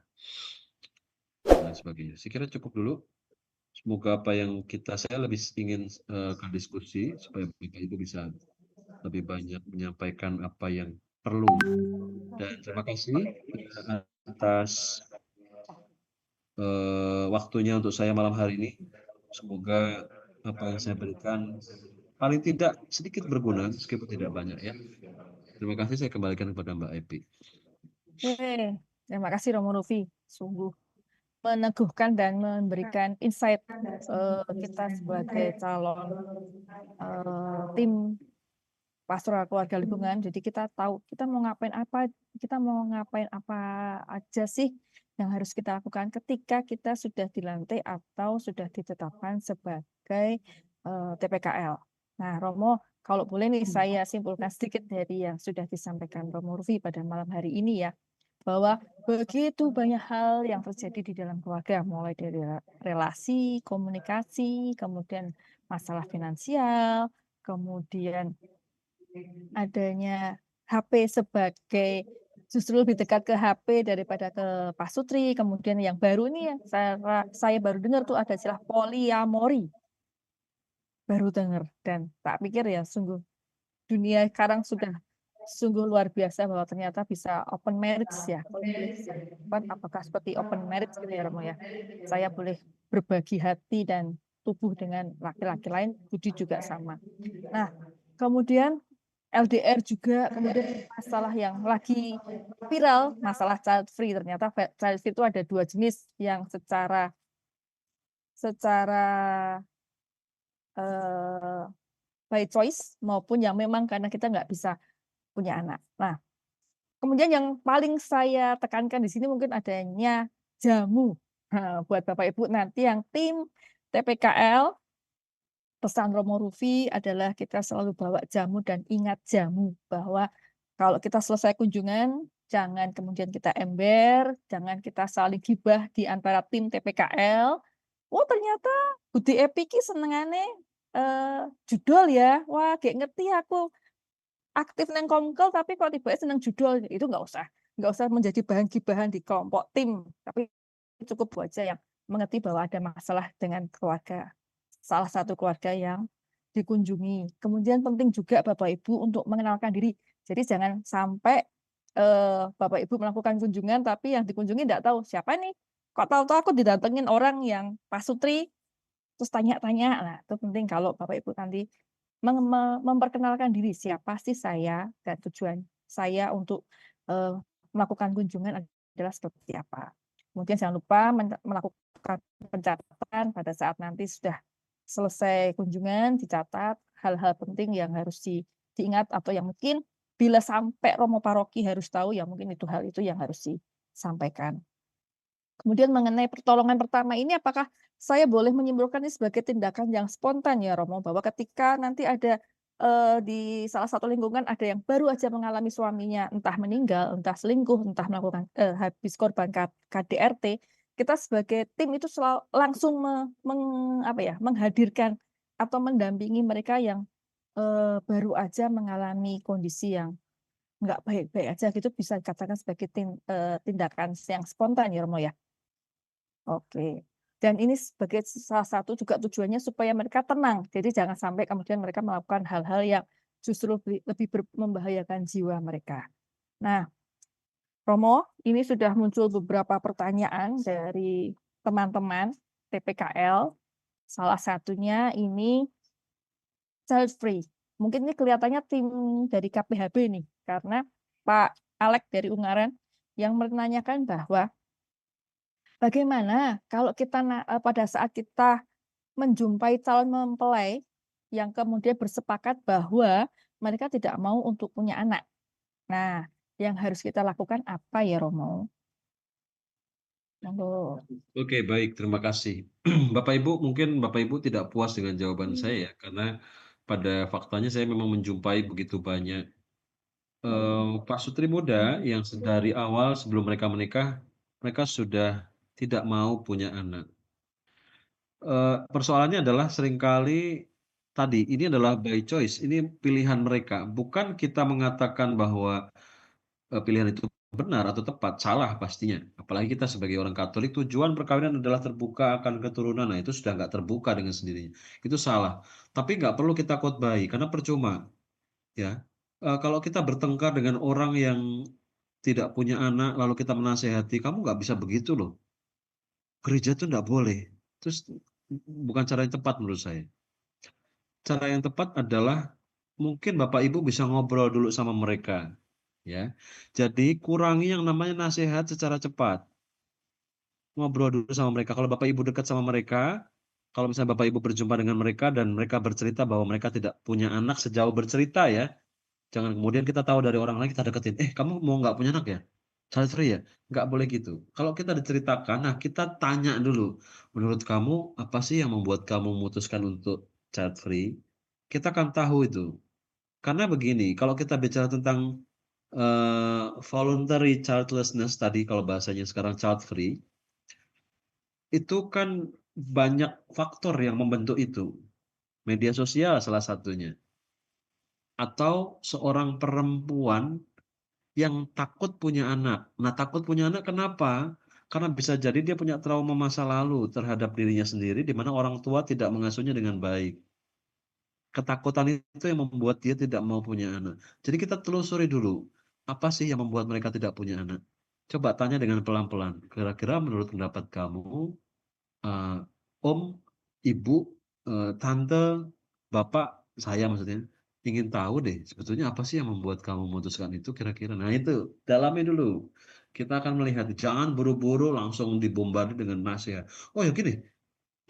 dan lain sebagainya. Saya kira cukup dulu. Semoga apa yang saya lebih ingin kan diskusi supaya Bapak Ibu bisa lebih banyak menyampaikan apa yang perlu. Dan terima kasih atas waktunya untuk saya malam hari ini. Semoga apa yang saya berikan paling tidak sedikit berguna meskipun tidak banyak ya. Terima kasih, saya kembalikan kepada Mbak Epi. Terima kasih Romo Rufi, sungguh meneguhkan dan memberikan insight kita sebagai calon tim pastoral keluarga lingkungan. Jadi kita tahu kita mau ngapain apa aja sih yang harus kita lakukan ketika kita sudah dilantik atau sudah ditetapkan sebagai TPKL. Nah, Romo, kalau boleh nih saya simpulkan sedikit dari yang sudah disampaikan Romo Rufi pada malam hari ini ya, bahwa begitu banyak hal yang terjadi di dalam keluarga, mulai dari relasi, komunikasi, kemudian masalah finansial, kemudian adanya HP sebagai justru lebih dekat ke HP daripada ke pasutri. Kemudian yang baru ini yang saya baru dengar tuh ada istilah poliamori. Baru dengar dan tak pikir ya sungguh dunia sekarang sudah sungguh luar biasa bahwa ternyata bisa open marriage ya. Apakah seperti open marriage gitu ya Romo ya. Saya boleh berbagi hati dan tubuh dengan laki-laki lain, budi juga sama. Nah, kemudian LDR juga, kemudian masalah yang lagi viral, masalah child free. Ternyata child free itu ada dua jenis, yang secara by choice maupun yang memang karena kita nggak bisa punya anak. Nah, kemudian yang paling saya tekankan di sini mungkin adanya jamu. Nah, buat Bapak Ibu nanti yang tim TPKL, pesan Romo Rufi adalah kita selalu bawa jamu dan ingat jamu bahwa kalau kita selesai kunjungan, jangan kemudian kita ember, jangan kita saling gibah di antara tim TPKL. Oh ternyata Budi Epi ki senengane judol ya. Wah, gak ngerti aku aktif neng Komkel tapi kok tiba seneng judol. Itu nggak usah menjadi bahan gibahan di kelompok tim. Tapi cukup aja yang mengerti bahwa ada masalah dengan keluarga, salah satu keluarga yang dikunjungi. Kemudian penting juga Bapak Ibu untuk mengenalkan diri. Jadi jangan sampai Bapak Ibu melakukan kunjungan tapi yang dikunjungi tidak tahu siapa nih. Kok tahu-tahu aku didatengin orang yang pasutri, terus tanya-tanya. Nah, itu penting kalau Bapak Ibu nanti memperkenalkan diri, siapa sih saya dan tujuan saya untuk melakukan kunjungan adalah seperti apa. Kemudian jangan lupa melakukan pencatatan pada saat nanti sudah selesai kunjungan, dicatat hal-hal penting yang harus diingat atau yang mungkin bila sampai Romo Paroki harus tahu, ya mungkin hal itu yang harus disampaikan. Kemudian mengenai pertolongan pertama ini, apakah saya boleh menyimpulkan ini sebagai tindakan yang spontan ya Romo, bahwa ketika nanti ada di salah satu lingkungan ada yang baru aja mengalami suaminya entah meninggal, entah selingkuh, entah melakukan habis korban KDRT, kita sebagai tim itu langsung menghadirkan atau mendampingi mereka yang baru aja mengalami kondisi yang nggak baik-baik aja gitu, bisa dikatakan sebagai tindakan yang spontan ya Romo ya. Oke. Dan ini sebagai salah satu juga tujuannya supaya mereka tenang. Jadi jangan sampai kemudian mereka melakukan hal-hal yang justru lebih membahayakan jiwa mereka. Nah, Romo, ini sudah muncul beberapa pertanyaan dari teman-teman TPKL. Salah satunya ini child free. Mungkin ini kelihatannya tim dari KPHB nih, karena Pak Alek dari Ungaran yang menanyakan bahwa bagaimana kalau kita pada saat kita menjumpai calon mempelai yang kemudian bersepakat bahwa mereka tidak mau untuk punya anak. Nah, yang harus kita lakukan apa ya Romo? Monggo. Oke, baik, terima kasih. Bapak Ibu, mungkin Bapak Ibu tidak puas dengan jawaban saya ya, karena pada faktanya saya memang menjumpai begitu banyak pasutri muda yang dari awal sebelum mereka menikah, mereka sudah tidak mau punya anak. Persoalannya adalah seringkali tadi, ini adalah by choice, ini pilihan mereka. Bukan kita mengatakan bahwa, pilihan itu benar atau tepat, salah pastinya. Apalagi kita sebagai orang Katolik, tujuan perkawinan adalah terbuka akan keturunan. Nah, itu sudah nggak terbuka dengan sendirinya. Itu salah. Tapi nggak perlu kita khotbahi, karena percuma, ya. Kalau kita bertengkar dengan orang yang tidak punya anak, lalu kita menasehati, "Kamu nggak bisa begitu loh, gereja tuh nggak boleh." Terus bukan cara yang tepat menurut saya. Cara yang tepat adalah mungkin Bapak Ibu bisa ngobrol dulu sama mereka, ya. Jadi kurangi yang namanya nasihat secara cepat. Ngobrol dulu sama mereka. Kalau Bapak Ibu dekat sama mereka, kalau misalnya Bapak Ibu berjumpa dengan mereka dan mereka bercerita bahwa mereka tidak punya anak, sejauh bercerita ya, jangan kemudian kita tahu dari orang lain kita deketin, "Eh, kamu mau nggak punya anak ya? Child free ya?" Nggak boleh gitu. Kalau kita diceritakan, nah kita tanya dulu, "Menurut kamu apa sih yang membuat kamu memutuskan untuk child free?" Kita akan tahu itu. Karena begini, kalau kita bicara tentang, voluntary childlessness tadi kalau bahasanya sekarang child free, itu kan banyak faktor yang membentuk itu. Media sosial salah satunya, atau seorang perempuan yang takut punya anak. Nah, takut punya anak kenapa? Karena bisa jadi dia punya trauma masa lalu terhadap dirinya sendiri, di mana orang tua tidak mengasuhnya dengan baik. Ketakutan itu yang membuat dia tidak mau punya anak. Jadi kita telusuri dulu, apa sih yang membuat mereka tidak punya anak? Coba tanya dengan pelan-pelan, kira-kira menurut pendapat kamu, eee, om, ibu, tante, bapak, saya maksudnya, ingin tahu deh sebetulnya apa sih yang membuat kamu memutuskan itu kira-kira? Nah itu, dalami dulu. Kita akan melihat, jangan buru-buru langsung dibombardir dengan nasihat. "Oh ya gini,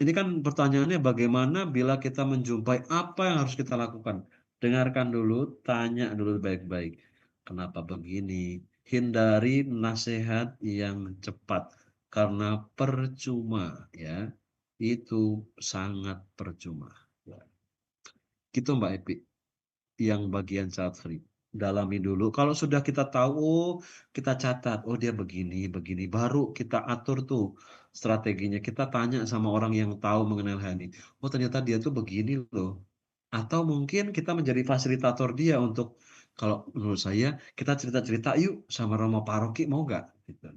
ini kan pertanyaannya bagaimana bila kita menjumpai apa yang harus kita lakukan? Dengarkan dulu, tanya dulu baik-baik. Kenapa begini? Hindari nasihat yang cepat karena percuma ya. Itu sangat percuma. Ya. Gitu Mbak Epi, yang bagian child free. Dalami dulu. Kalau sudah kita tahu, oh, kita catat, oh dia begini, begini. Baru kita atur tuh strateginya. Kita tanya sama orang yang tahu mengenai hal ini. Oh ternyata dia tuh begini loh. Atau mungkin kita menjadi fasilitator dia untuk, kalau menurut saya, kita cerita-cerita yuk sama Romo Paroki mau nggak? Gitu.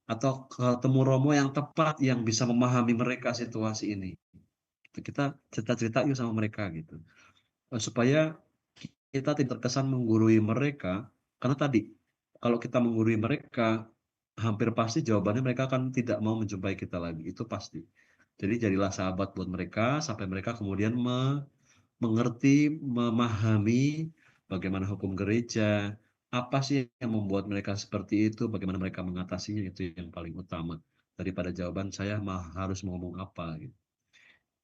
Atau ketemu Romo yang tepat yang bisa memahami mereka situasi ini. Gitu. Kita cerita-cerita yuk sama mereka gitu. Supaya kita tidak terkesan menggurui mereka, karena tadi, kalau kita menggurui mereka, hampir pasti jawabannya mereka akan tidak mau menjumpai kita lagi, itu pasti. Jadi jadilah sahabat buat mereka, sampai mereka kemudian mengerti, memahami bagaimana hukum gereja, apa sih yang membuat mereka seperti itu, bagaimana mereka mengatasinya, itu yang paling utama. Daripada jawaban saya harus ngomong apa gitu.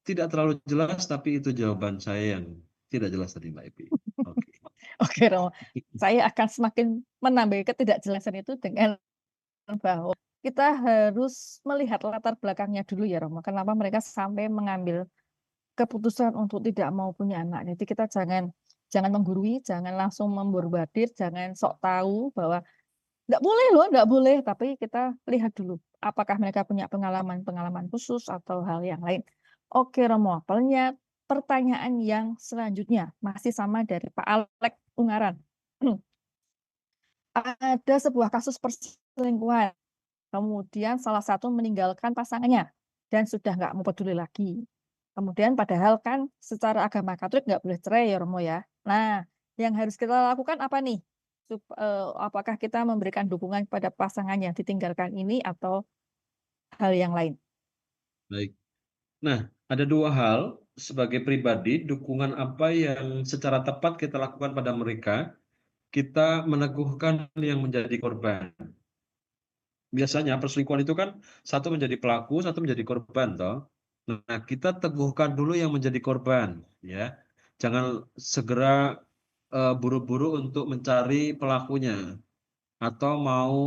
Tidak terlalu jelas, tapi itu jawaban saya yang tidak jelas tadi Mbak Epi. Oke. Oke, Romo. Saya akan semakin menambah ketidakjelasan itu dengan bahwa kita harus melihat latar belakangnya dulu ya, Romo. Kenapa mereka sampai mengambil keputusan untuk tidak mau punya anak. Jadi kita jangan jangan menggurui, jangan langsung memborbardir, jangan sok tahu bahwa nggak boleh loh, nggak boleh. Tapi kita lihat dulu, apakah mereka punya pengalaman-pengalaman khusus atau hal yang lain. Oke, Romo. Pertanyaan yang selanjutnya masih sama dari Pak Alek Ungaran. Ada sebuah kasus perselingkuhan, kemudian salah satu meninggalkan pasangannya dan sudah nggak mau peduli lagi. Kemudian padahal kan secara agama Katolik nggak boleh cerai ya Romo ya. Nah, yang harus kita lakukan apa nih? Apakah kita memberikan dukungan kepada pasangan yang ditinggalkan ini atau hal yang lain? Baik. Nah, ada 2 hal, sebagai pribadi, dukungan apa yang secara tepat kita lakukan pada mereka, kita meneguhkan yang menjadi korban. Biasanya perselingkuhan itu kan satu menjadi pelaku, satu menjadi korban toh. Nah, kita teguhkan dulu yang menjadi korban, ya. Jangan segera, buru-buru untuk mencari pelakunya. Atau mau,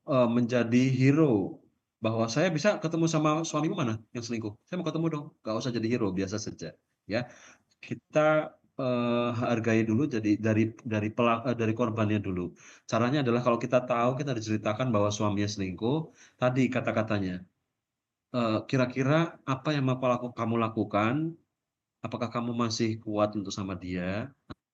menjadi hero, bahwa saya bisa ketemu sama suamimu mana yang selingkuh? Saya mau ketemu dong, nggak usah jadi hero, biasa saja, ya. Kita, hargai dulu jadi dari korbannya dulu. Caranya adalah kalau kita tahu, kita diceritakan bahwa suaminya selingkuh, tadi kata-katanya, kira-kira apa yang kamu lakukan apakah kamu masih kuat untuk sama dia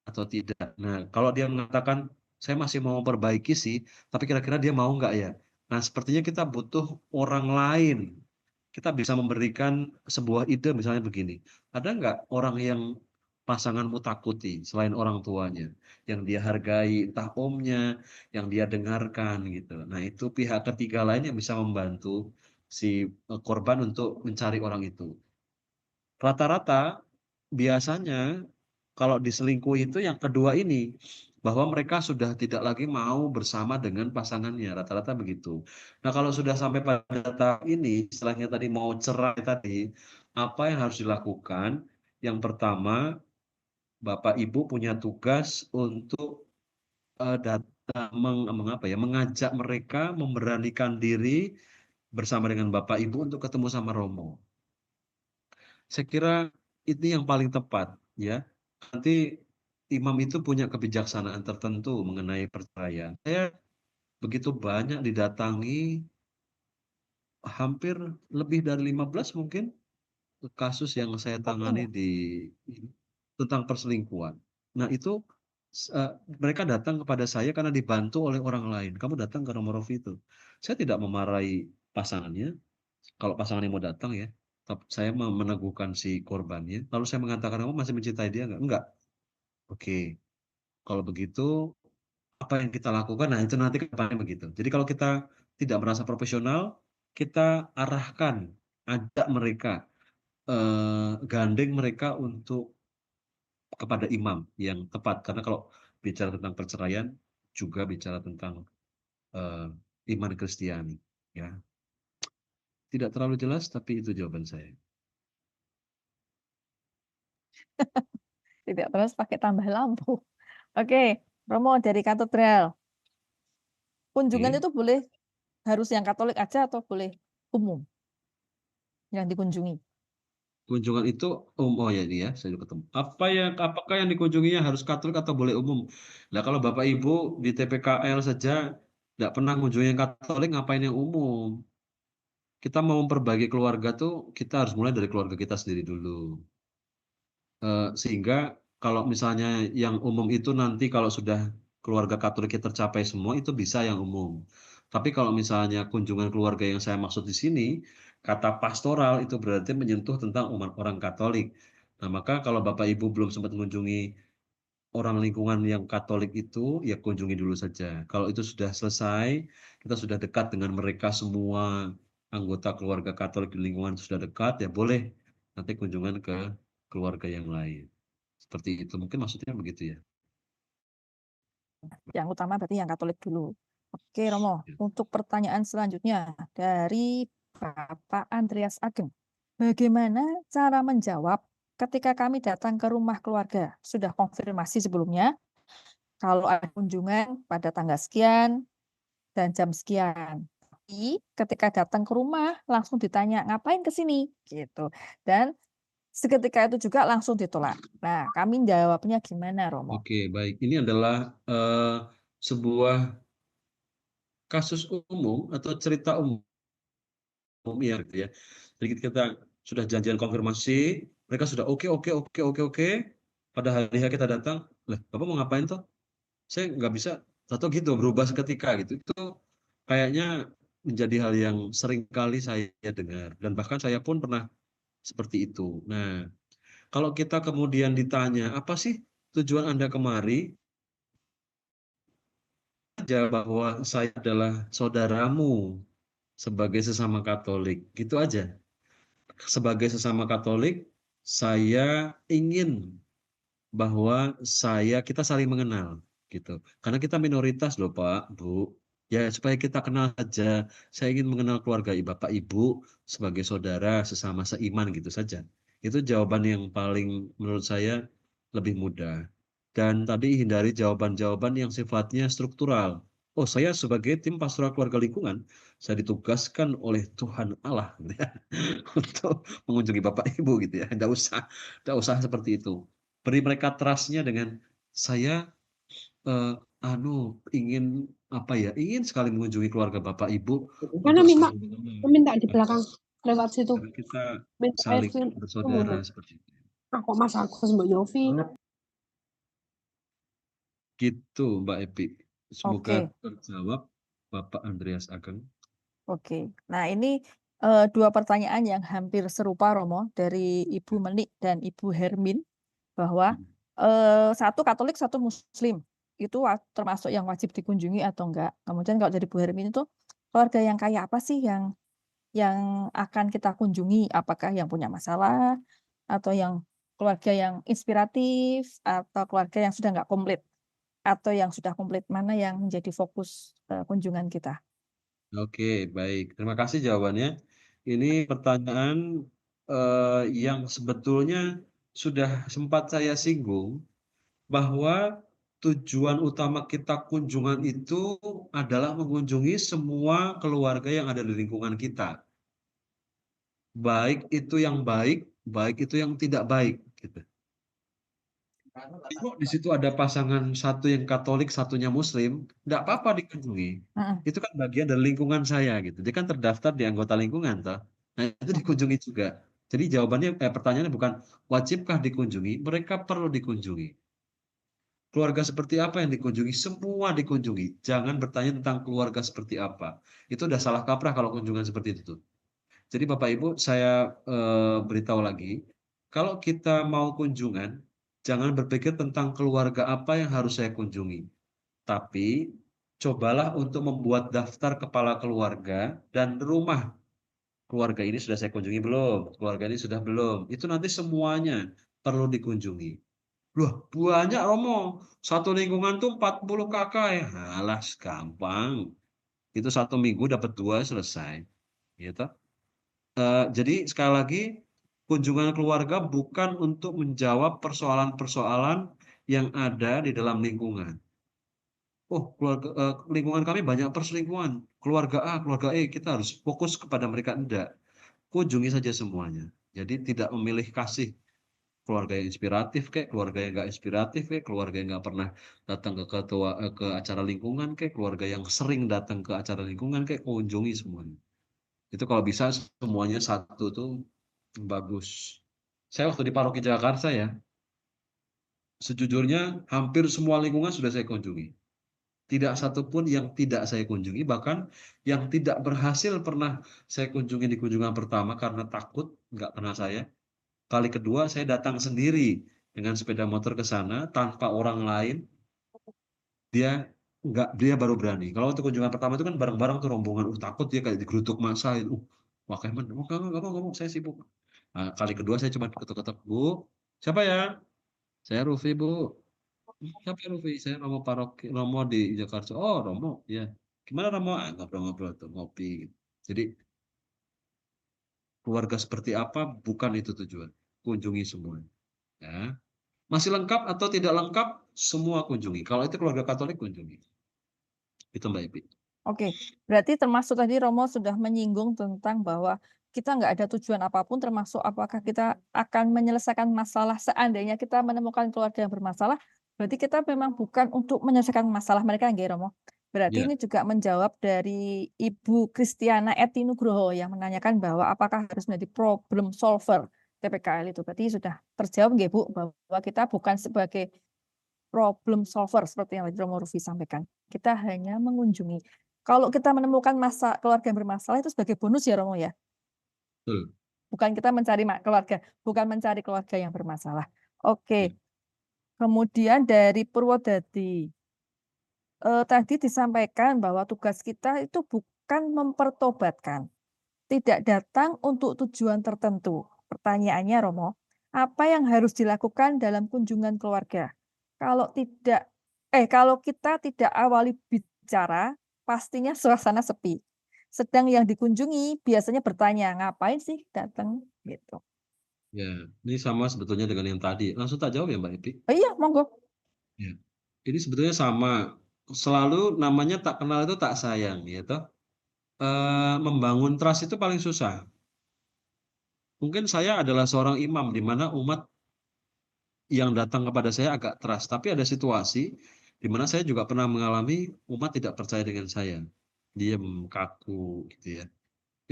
atau tidak? Nah, kalau dia mengatakan, "Saya masih mau memperbaiki sih, tapi kira-kira dia mau nggak ya?" Nah, sepertinya kita butuh orang lain. Kita bisa memberikan sebuah ide misalnya begini, ada nggak orang yang pasanganmu takuti selain orang tuanya, yang dia hargai, entah omnya, yang dia dengarkan gitu. Nah, itu pihak ketiga lain yang bisa membantu si, korban untuk mencari orang itu. Rata-rata biasanya kalau diselingkuhi itu yang kedua ini, bahwa mereka sudah tidak lagi mau bersama dengan pasangannya, rata-rata begitu. Nah, kalau sudah sampai pada tahap ini, istilahnya tadi mau cerai tadi, apa yang harus dilakukan? Yang pertama, Bapak Ibu punya tugas untuk, mengajak mereka memberanikan diri bersama dengan Bapak Ibu untuk ketemu sama romo. Saya kira ini yang paling tepat ya. Nanti imam itu punya kebijaksanaan tertentu mengenai perceraian. Saya begitu banyak didatangi, hampir lebih dari 15 mungkin kasus yang saya tangani Ya. tentang perselingkuhan. Nah itu mereka datang kepada saya karena dibantu oleh orang lain. "Kamu datang ke Romo Rofi itu." Saya tidak memarahi pasangannya, kalau pasangannya mau datang ya, saya meneguhkan si korbannya, lalu saya mengatakan, "Kamu masih mencintai dia nggak?" "Enggak." "Oke, kalau begitu apa yang kita lakukan?" Nah, itu nanti ke depannya begitu. Jadi kalau kita tidak merasa profesional, kita arahkan, ajak mereka, gandeng mereka untuk kepada imam yang tepat. Karena kalau bicara tentang perceraian, juga bicara tentang, eee, iman Kristiani, ya. Tidak terlalu jelas, tapi itu jawaban saya. Tidak terus pakai tambah lampu. Oke, Romo dari katedral. Kunjungan Oke. itu boleh harus yang Katolik aja atau boleh umum yang dikunjungi? Kunjungan itu oh ya ini ya, saya juga ketemu. Apakah yang dikunjunginya harus Katolik atau boleh umum? Nah, kalau Bapak Ibu di TPKL saja nggak pernah kunjungi yang Katolik, ngapain yang umum? Kita mau memperbaiki keluarga tuh, kita harus mulai dari keluarga kita sendiri dulu. Sehingga kalau misalnya yang umum itu nanti kalau sudah keluarga Katoliknya tercapai semua, itu bisa yang umum. Tapi kalau misalnya kunjungan keluarga yang saya maksud di sini, kata pastoral itu berarti menyentuh tentang umat orang Katolik. Nah, maka kalau Bapak Ibu belum sempat mengunjungi orang lingkungan yang Katolik itu, ya kunjungi dulu saja. Kalau itu sudah selesai, kita sudah dekat dengan mereka semua, anggota keluarga Katolik di lingkungan sudah dekat, ya boleh nanti kunjungan ke keluarga yang lain. Seperti itu, mungkin maksudnya begitu ya? Yang utama berarti yang Katolik dulu. Oke, Romo. Ya. Untuk pertanyaan selanjutnya dari Bapak Andreas Ageng. Bagaimana cara menjawab ketika kami datang ke rumah keluarga? Sudah konfirmasi sebelumnya, kalau ada kunjungan pada tanggal sekian dan jam sekian. Tapi ketika datang ke rumah langsung ditanya, "Ngapain ke sini?" Gitu. Dan seketika itu juga langsung ditolak. Nah, kami jawabnya gimana, Romo? Oke, baik. Ini adalah, sebuah kasus umum atau cerita umum ya, gitu ya. Jadi kita sudah janjian konfirmasi, mereka sudah oke oke oke oke oke, pada hari H kita datang, "Lah, Bapak mau ngapain toh?" "Saya nggak bisa." Atau gitu, berubah seketika gitu. Itu kayaknya menjadi hal yang sering kali saya dengar dan bahkan saya pun pernah seperti itu. Nah, kalau kita kemudian ditanya, "Apa sih tujuan Anda kemari?" Aja bahwa saya adalah saudaramu sebagai sesama Katolik, gitu aja. Sebagai sesama Katolik, saya ingin bahwa kita saling mengenal, gitu. Karena kita minoritas loh Pak, Bu. Ya supaya kita kenal saja, saya ingin mengenal keluarga Bapak Ibu sebagai saudara sesama seiman gitu saja. Itu jawaban yang paling menurut saya lebih mudah. Dan tadi hindari jawaban-jawaban yang sifatnya struktural. "Oh saya sebagai tim pastoral keluarga lingkungan, saya ditugaskan oleh Tuhan Allah," gitu ya, untuk mengunjungi Bapak Ibu gitu ya, nggak usah seperti itu. Beri mereka trust-nya dengan, "Saya, eee, ingin, apa ya, ingin sekali mengunjungi keluarga Bapak Ibu Mana untuk minta saling mengenal, minta di belakang lewat situ. karena kita Minta air saling bersaudara," seperti itu. Aku Mas Agus, Mbak Yofi. Gitu, Mbak Epi. Semoga Oke, terjawab, Bapak Andreas Ageng. oke. Nah, ini dua pertanyaan yang hampir serupa, Romo, dari Ibu Menik dan Ibu Hermin, bahwa satu Katolik, satu Muslim. Itu termasuk yang wajib dikunjungi atau enggak? Kemudian kalau dari Bu Hermin itu, keluarga yang kayak apa sih yang akan kita kunjungi? Apakah yang punya masalah, atau yang keluarga yang inspiratif, atau keluarga yang sudah nggak komplit, atau yang sudah komplit, mana yang menjadi fokus kunjungan kita? Oke, baik. Terima kasih jawabannya. Ini pertanyaan yang sebetulnya sudah sempat saya singgung, bahwa tujuan utama kita kunjungan itu adalah mengunjungi semua keluarga yang ada di lingkungan kita. Baik itu yang baik, baik itu yang tidak baik, gitu. Kalau di situ ada pasangan satu yang Katolik, satunya Muslim, nggak apa-apa dikunjungi. Mhm, Itu kan bagian dari lingkungan saya gitu. Dia kan terdaftar di anggota lingkungan toh. Nah, itu mhm, dikunjungi juga. Jadi jawabannya pertanyaannya bukan wajibkah dikunjungi, mereka perlu dikunjungi. Keluarga seperti apa yang dikunjungi? Semua dikunjungi. Jangan bertanya tentang keluarga seperti apa. Itu udah salah kaprah kalau kunjungan seperti itu tuh. Jadi Bapak Ibu, saya beritahu lagi, kalau kita mau kunjungan, jangan berpikir tentang keluarga apa yang harus saya kunjungi. Tapi cobalah untuk membuat daftar kepala keluarga dan rumah. Keluarga ini sudah saya kunjungi belum? Keluarga ini sudah belum? Itu nanti semuanya perlu dikunjungi. Loh, banyak Romo. Satu lingkungan tuh 40 kakak ya. Alah, gampang. Itu 1 minggu dapat 2 selesai. Gitu. Jadi sekali lagi, kunjungan keluarga bukan untuk menjawab persoalan-persoalan yang ada di dalam lingkungan. Oh, lingkungan kami banyak perselingkuhan, keluarga A, keluarga E, kita harus fokus kepada mereka, enggak. Kunjungi saja semuanya. Jadi tidak memilih kasih keluarga yang inspiratif kek, keluarga yang nggak inspiratif kek, keluarga yang nggak pernah datang ke acara lingkungan kek, keluarga yang sering datang ke acara lingkungan kek, kunjungi semuanya. Itu kalau bisa semuanya satu tuh bagus. Saya waktu di Paroki Jakarta ya, sejujurnya hampir semua lingkungan sudah saya kunjungi. Tidak satu pun yang tidak saya kunjungi, bahkan yang tidak berhasil pernah saya kunjungi di kunjungan pertama karena takut, nggak pernah saya. Kali kedua saya datang sendiri dengan sepeda motor ke sana tanpa orang lain, dia baru berani. Kalau waktu kunjungan pertama itu kan bareng-bareng tuh rombongan, takut dia kayak digeruduk massa itu. Wah, Kemon, oh, nggak mau, saya sibuk. Nah, kali kedua saya cuma ketok-ketok, Bu, siapa ya? Saya Rufi, Bu. Siapa Rufi? Saya Romo Paroki, Romo di Jakarta. Oh, Romo, ya. Gimana Romo? Ah, ngobrol-ngobrol tuh, ngopi. Gitu. Jadi keluarga seperti apa? Bukan itu tujuan. Kunjungi semua. Ya. Masih lengkap atau tidak lengkap? Semua kunjungi. Kalau itu keluarga Katolik kunjungi. Itu Mbak Ipi. oke. Berarti termasuk tadi Romo sudah menyinggung tentang bahwa kita nggak ada tujuan apapun, termasuk apakah kita akan menyelesaikan masalah seandainya kita menemukan keluarga yang bermasalah, berarti kita memang bukan untuk menyelesaikan masalah mereka, nggih Romo? Berarti Ya, ini juga menjawab dari Ibu Kristiana Eti Nugroho yang menanyakan bahwa apakah harus menjadi problem solver TPKL itu. Berarti sudah terjawab nggih Bu, bahwa kita bukan sebagai problem solver seperti yang tadi Romo Rufi sampaikan. Kita hanya mengunjungi. Kalau kita menemukan keluarga yang bermasalah itu sebagai bonus ya Romo ya? betul. Bukan kita mencari keluarga, bukan mencari keluarga yang bermasalah. Ya, Oke, kemudian dari Purwodadi, tadi disampaikan bahwa tugas kita itu bukan mempertobatkan, tidak datang untuk tujuan tertentu. Pertanyaannya Romo, apa yang harus dilakukan dalam kunjungan keluarga? Kalau tidak kalau kita tidak awali bicara, pastinya suasana sepi. Sedang yang dikunjungi biasanya bertanya, "Ngapain sih datang?" Gitu. ya. Ini sama sebetulnya dengan yang tadi. Langsung tak jawab ya Mbak Ipi? Oh iya, monggo. Ya. Ini sebetulnya sama. Selalu namanya tak kenal itu tak sayang, ya toh. Membangun trust itu paling susah. Mungkin saya adalah seorang imam di mana umat yang datang kepada saya agak trust, tapi ada situasi di mana saya juga pernah mengalami umat tidak percaya dengan saya. Diem, kaku gitu ya.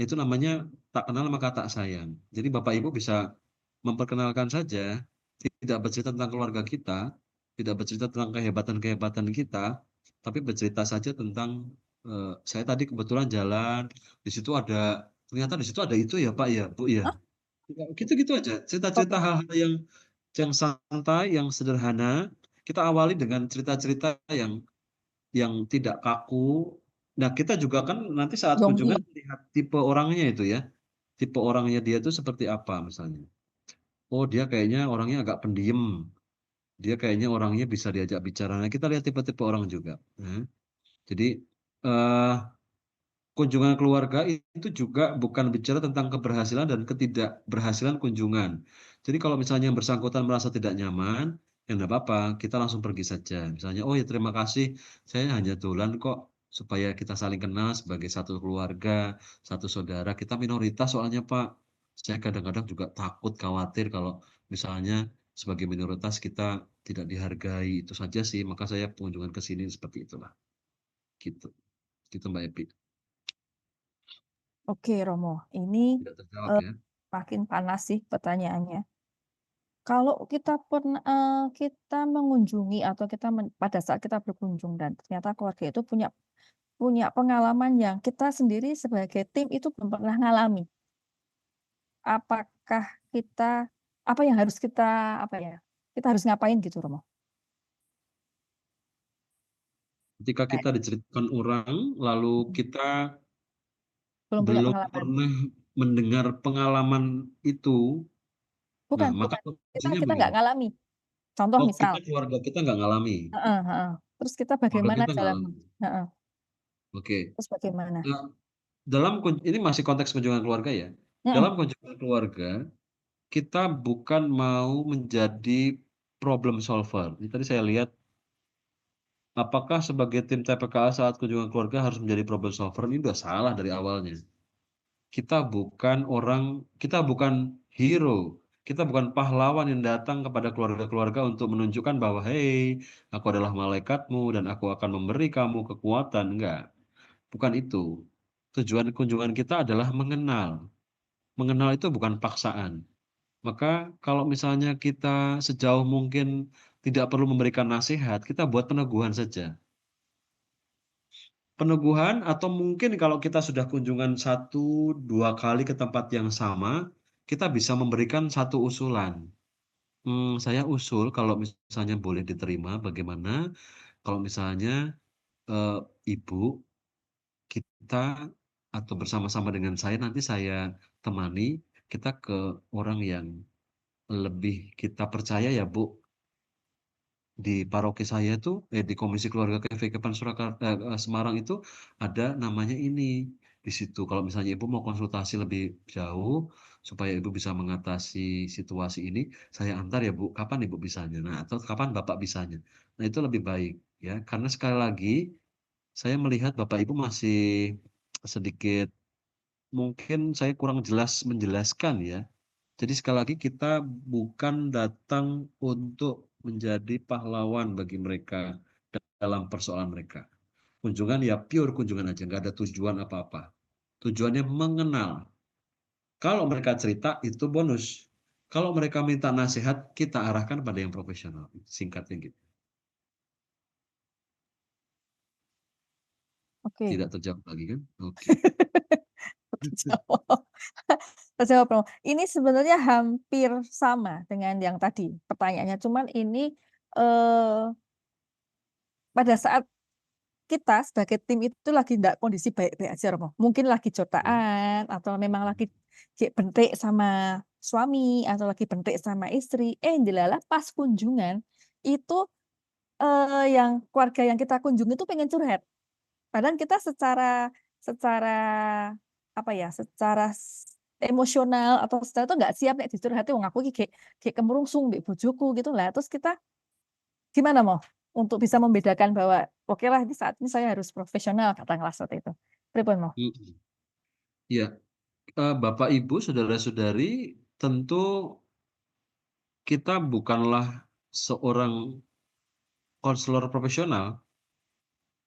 Itu namanya tak kenal maka tak sayang. Jadi Bapak Ibu bisa memperkenalkan saja, tidak bercerita tentang keluarga kita, tidak bercerita tentang kehebatan-kehebatan kita, tapi bercerita saja tentang, "Saya tadi kebetulan jalan, di situ ada ternyata di situ ada itu ya, Pak, ya, Bu, ya." Hah? Ya, gitu-gitu aja, cerita-cerita Oke, hal-hal yang santai, yang sederhana, kita awali dengan cerita-cerita yang tidak kaku. Nah, kita juga kan nanti saat Yonggi. kunjungan lihat tipe orangnya itu ya, tipe orangnya dia itu seperti apa misalnya. Oh, dia kayaknya orangnya agak pendiam, dia kayaknya orangnya bisa diajak bicara. Nah, kita lihat tipe-tipe orang juga, jadi, eee kunjungan keluarga itu juga bukan bicara tentang keberhasilan dan ketidakberhasilan kunjungan. Jadi kalau misalnya yang bersangkutan merasa tidak nyaman, ya nggak apa-apa, kita langsung pergi saja. Misalnya, "Oh ya terima kasih, saya hanya tulan kok supaya kita saling kenal sebagai satu keluarga, satu saudara. Kita minoritas soalnya Pak. Saya kadang-kadang juga takut, khawatir kalau misalnya sebagai minoritas kita tidak dihargai, itu saja sih, maka saya kunjungan ke sini," seperti itulah, gitu. Gitu Mbak Epi. Oke, Romo. Ini Tidak terjawab eh, ya? makin panas sih pertanyaannya. Kalau kita mengunjungi atau pada saat kita berkunjung dan ternyata keluarga itu punya punya pengalaman yang kita sendiri sebagai tim itu belum pernah ngalami. Apakah kita apa yang harus kita apa ya, kita harus ngapain gitu, Romo? Ketika Kayak kita diceritakan orang, lalu mhm, kita belum punya belum pengalaman. pernah mendengar pengalaman itu, nah Bukan maka bukan, kita kita posisinya nggak begini, ngalami. Contoh oh misal kita keluarga kita nggak ngalami, heeh heeh, terus kita keluarga bagaimana kita nggak dalam ngalami. heeh, Oke, terus bagaimana? nah ini masih konteks kunjungan keluarga ya. Mhm, Dalam kunjungan keluarga, kita bukan mau menjadi problem solver. Ini tadi saya lihat, apakah sebagai tim TPKA saat kunjungan keluarga harus menjadi problem solver? Ini udah salah dari awalnya. Kita bukan hero, kita bukan pahlawan yang datang kepada keluarga-keluarga untuk menunjukkan bahwa, "Hei, aku adalah malaikatmu dan aku akan memberi kamu kekuatan." Enggak, bukan itu. Tujuan kunjungan kita adalah mengenal. Mengenal itu bukan paksaan. Maka kalau misalnya kita sejauh mungkin tidak perlu memberikan nasihat, kita buat peneguhan saja. Peneguhan atau mungkin kalau kita sudah kunjungan satu 2 kali ke tempat yang sama, kita bisa memberikan satu usulan. Saya usul kalau misalnya boleh diterima bagaimana kalau misalnya, eee, Ibu, kita atau bersama-sama dengan saya nanti saya temani, kita ke orang yang lebih kita percaya ya, Bu. Di paroki saya tuh, di Komisi Keluarga KVKPAN Semarang itu ada namanya ini, di situ kalau misalnya Ibu mau konsultasi lebih jauh, supaya Ibu bisa mengatasi situasi ini, saya antar ya Bu, kapan Ibu bisanya? Nah, atau kapan Bapak bisanya? Nah, itu lebih baik ya, karena sekali lagi saya melihat Bapak Ibu masih sedikit mungkin saya kurang jelas menjelaskan ya. Jadi sekali lagi kita bukan datang untuk menjadi pahlawan bagi mereka dalam persoalan mereka. Kunjungan ya pure kunjungan aja, nggak ada tujuan apa-apa. Tujuannya mengenal. Kalau mereka cerita itu bonus. Kalau mereka minta nasihat, kita arahkan pada yang profesional. Singkatnya gitu. oke. Tidak terjawab lagi kan? Oke. Terjawab. Terjawab, Romo. Ini sebenarnya hampir sama dengan yang tadi pertanyaannya, cuman ini, eee, pada saat kita sebagai tim itu lagi nggak kondisi baik-baik aja, Romo. Mungkin lagi Ya. jotaan atau memang Mhm. lagi bentik sama suami atau lagi bentik sama istri, ndelalah pas kunjungan itu, yang keluarga yang kita kunjungi itu pengen curhat. Padahal kita secara secara apa ya, secara emosional atau secara itu nggak siap nek dicurhati wong aku iki gek kemerungsung mbek bojoku gitu lah. Terus kita gimana mau untuk bisa membedakan bahwa, "Oke lah ini saat ini saya harus profesional," katakanlah seperti itu. Pripun mau? Mhm. Iya, Bapak, Ibu, saudara-saudari, tentu kita bukanlah seorang konselor profesional,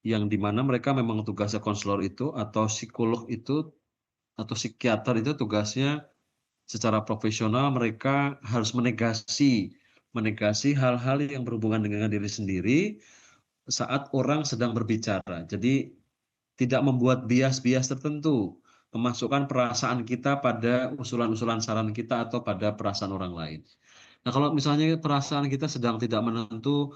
yang di mana mereka memang tugasnya konselor itu atau psikolog itu atau psikiater itu tugasnya secara profesional mereka harus menegasi hal-hal yang berhubungan dengan diri sendiri saat orang sedang berbicara. Jadi tidak membuat bias-bias tertentu, memasukkan perasaan kita pada usulan-usulan saran kita atau pada perasaan orang lain. Nah, kalau misalnya perasaan kita sedang tidak menentu,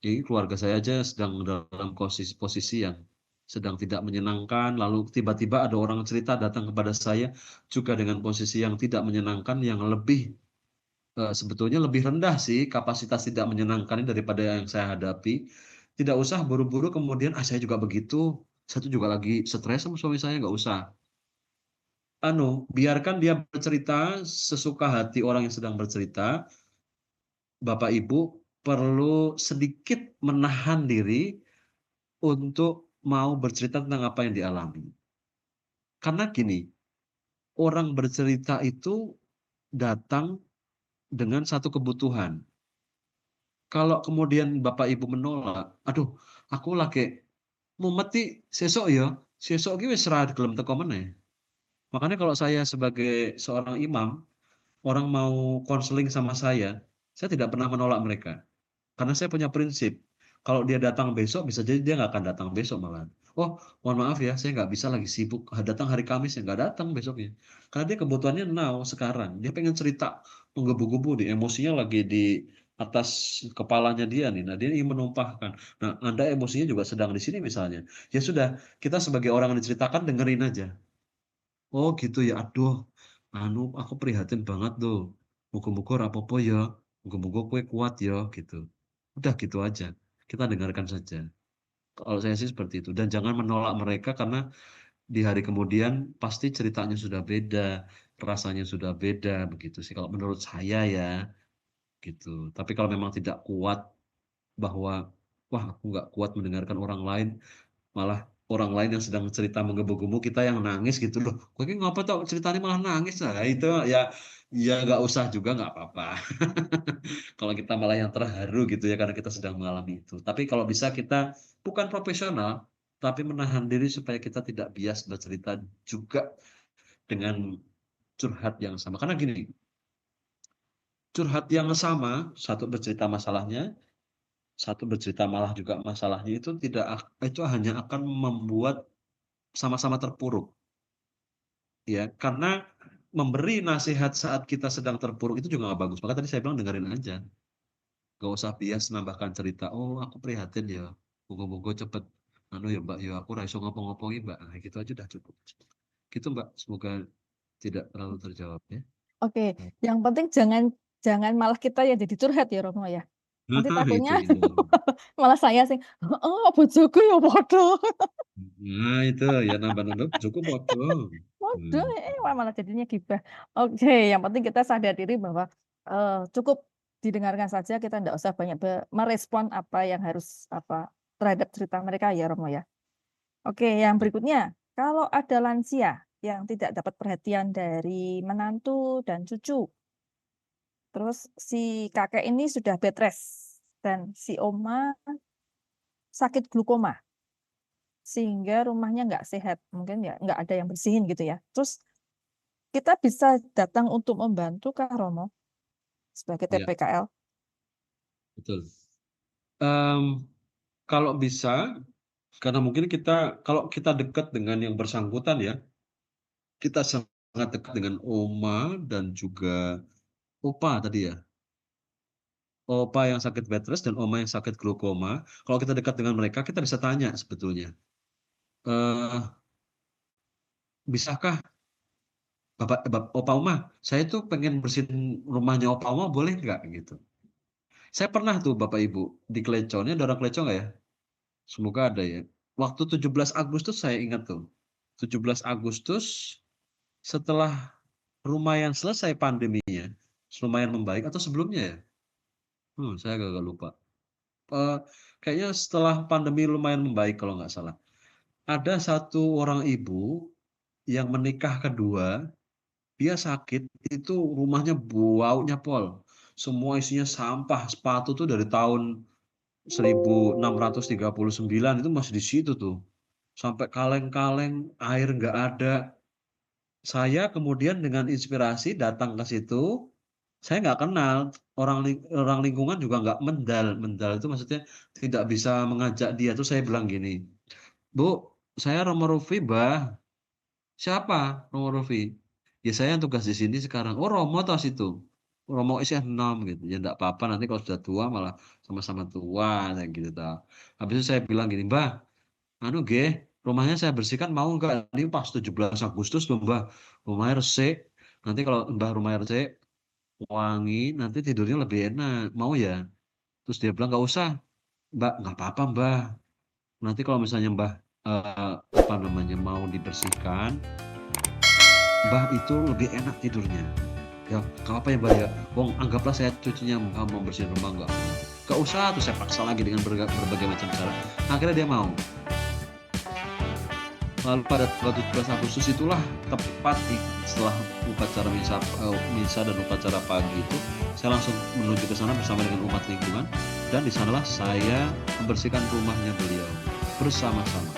ini keluarga saya aja sedang dalam posisi yang sedang tidak menyenangkan, lalu tiba-tiba ada orang cerita datang kepada saya juga dengan posisi yang tidak menyenangkan, yang lebih sebetulnya lebih rendah sih kapasitas tidak menyenangkan daripada yang saya hadapi. Tidak usah buru-buru kemudian, saya juga begitu, saya tuh juga lagi stres sama suami saya, nggak usah. Biarkan dia bercerita sesuka hati orang yang sedang bercerita. Bapak Ibu perlu sedikit menahan diri untuk mau bercerita tentang apa yang dialami. Karena gini, orang bercerita itu datang dengan satu kebutuhan. Kalau kemudian Bapak Ibu menolak, "Aduh, aku lagi mumet iki sesuk ya, sesuk iki wis ra gelem teko meneh." Makanya kalau saya sebagai seorang imam, orang mau konseling sama saya tidak pernah menolak mereka. Karena saya punya prinsip, kalau dia datang besok bisa jadi dia nggak akan datang besok malahan. "Oh, mohon maaf ya, saya nggak bisa lagi sibuk, datang hari Kamis," ya nggak datang besoknya. Karena dia kebutuhannya now, sekarang. Dia pengen cerita, menggebu-gebu nih, emosinya lagi di atas kepalanya dia nih. Nah, dia ingin menumpahkan. Nah, Anda emosinya juga sedang di sini misalnya. Ya sudah, kita sebagai orang yang diceritakan dengerin aja. "Oh gitu ya, aduh, aku prihatin banget tuh. Muga-muga ora apa-apa ya, muga-muga kowe kuat ya," gitu. Udah gitu aja, kita dengarkan saja. Kalau saya sih seperti itu, dan jangan menolak mereka karena di hari kemudian pasti ceritanya sudah beda, rasanya sudah beda, begitu sih kalau menurut saya ya, gitu. Tapi kalau memang tidak kuat bahwa, "Wah, aku nggak kuat mendengarkan orang lain, malah orang lain yang sedang cerita menggebu-gebu, kita yang nangis gitu loh. Kowe iki ngapa tok ceritanya malah nangis?" Nah, itu ya nggak usah juga nggak apa-apa. Kalau kita malah yang terharu gitu ya karena kita sedang mengalami itu. Tapi kalau bisa kita bukan profesional, tapi menahan diri supaya kita tidak bias bercerita juga dengan curhat yang sama. Karena gini, curhat yang sama, satu bercerita masalahnya, satu bercerita malah juga masalahnya itu hanya akan membuat sama-sama terpuruk. Ya, karena memberi nasihat saat kita sedang terpuruk itu juga nggak bagus. Maka tadi saya bilang dengerin aja. Nggak usah bias nambahkan cerita, "Oh, aku prihatin ya. Moga-moga cepet ya, Mbak, ya aku ra iso ngopo-ngopo iki, Mbak." Nah, gitu aja udah cukup. Gitu, Mbak, semoga tidak terlalu terjawab ya. Oke, yang penting jangan jangan malah kita yang jadi curhat ya Romo ya. Nanti Nah, itu takutnya dia. malah saya sing, "Heeh, bojoku ya padha." Nah, itu ya nambah-nambah cukup padha. Waduh, Hmm. wah malah jadinya gibah. Oke, yang penting kita sadar diri bahwa, cukup didengarkan saja, kita ndak usah banyak merespon apa yang harus terhadap cerita mereka ya, Romo, ya. Oke, yang berikutnya, kalau ada lansia yang tidak dapat perhatian dari menantu dan cucu, terus si kakek ini sudah bed rest dan si oma sakit glukoma, sehingga rumahnya nggak sehat, mungkin ya nggak ada yang bersihin gitu ya. Terus kita bisa datang untuk membantu Kak Romo, sebagai Ya, TPKL. betul. Mmm, Kalau bisa, karena mungkin kalau kita dekat dengan yang bersangkutan ya, kita sangat dekat dengan oma dan juga opa tadi ya? Opa yang sakit bed rest dan oma yang sakit glaukoma, kalau kita dekat dengan mereka, kita bisa tanya sebetulnya, eee, "Bisakah Opa, Oma, saya tuh pengen bersihin rumahnya Opa, Oma boleh nggak?" Gitu. Saya pernah tuh Bapak Ibu di Klecon, ini ada orang Klecon nggak ya? Semoga ada ya. Waktu 17 Agustus saya ingat tuh, 17 Agustus setelah lumayan selesai pandeminya, lumayan membaik atau sebelumnya ya? Saya agak lupa. Eee, Kayaknya setelah pandemi lumayan membaik kalau nggak salah. Ada satu orang ibu yang menikah kedua, dia sakit, itu rumahnya baunya pol. Semua isinya sampah, sepatu tuh dari tahun 1639 itu masih di situ tuh. Sampai kaleng-kaleng, air nggak ada. saya kemudian dengan inspirasi datang ke situ, saya nggak kenal, orang lingkungan juga nggak mendal. Mendal itu maksudnya tidak bisa mengajak dia, tuh saya bilang gini, "Bu, saya Romo Rufi, Mbah." "Siapa Romo Rufi?" "Ya saya yang tugas di sini sekarang." "Oh Romo toh situ?" "Romo isih enom," gitu. "Ya ndak apa-apa nanti kalau sudah tua malah sama-sama tua," kayak gitu toh. Habis itu saya bilang gini, "Mbah, anu nggih, rumahnya saya bersihkan mau nggak? Ini pas 17 Agustus loh Mbah, rumahnya resik, nanti kalau Mbah rumahnya resik, wangi, nanti tidurnya lebih enak, mau ya?" Terus dia bilang, "Nggak usah, Mbak, nggak apa-apa Mbah, nanti kalau misalnya Mbah, apa namanya, mau dibersihkan, Mbah itu lebih enak tidurnya." "Ya, nggak apa ya Mbah ya, wong anggaplah saya cucunya Mbah mau bersihin rumah nggak?" "Nggak usah," terus saya paksa lagi dengan berbagai macam cara, akhirnya dia mau. Lalu pada tanggal 17 Agustus itulah tepat setelah upacara misa dan upacara pagi itu, saya langsung menuju ke sana bersama dengan umat lingkungan dan di sanalah saya membersihkan rumahnya beliau bersama-sama.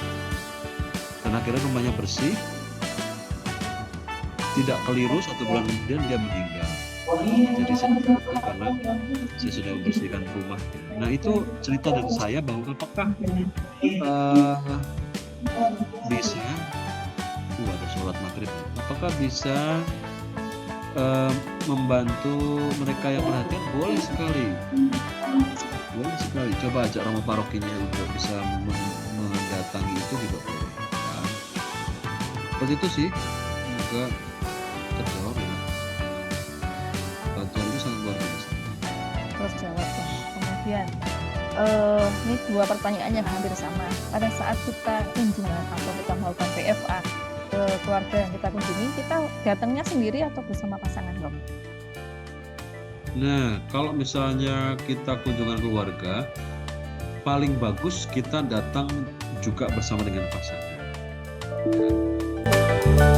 Dan akhirnya rumahnya bersih, tidak keliru 1 bulan kemudian dia meninggal. Jadi saya bersyukur karena saya sudah membersihkan rumahnya. Nah itu cerita dari saya bahwa apakah bisa ada sholat maghrib. Apakah bisa membantu mereka yang perhatian? Boleh sekali. Boleh sekali. Coba ajak Romo parokinya untuk bisa mendatangi itu juga boleh. Ya. Seperti itu sih. Semoga terjawab ya. Bantuan itu sangat luar biasa. Terus jawab ya. Kemudian ini 2 pertanyaan yang hampir sama. Pada saat kita kunjungan atau kita melakukan PFA ke keluarga yang kita kunjungi, kita datangnya sendiri atau bersama pasangan, Romo? Nah, kalau misalnya kita kunjungan keluarga, paling bagus kita datang juga bersama dengan pasangan. Ya.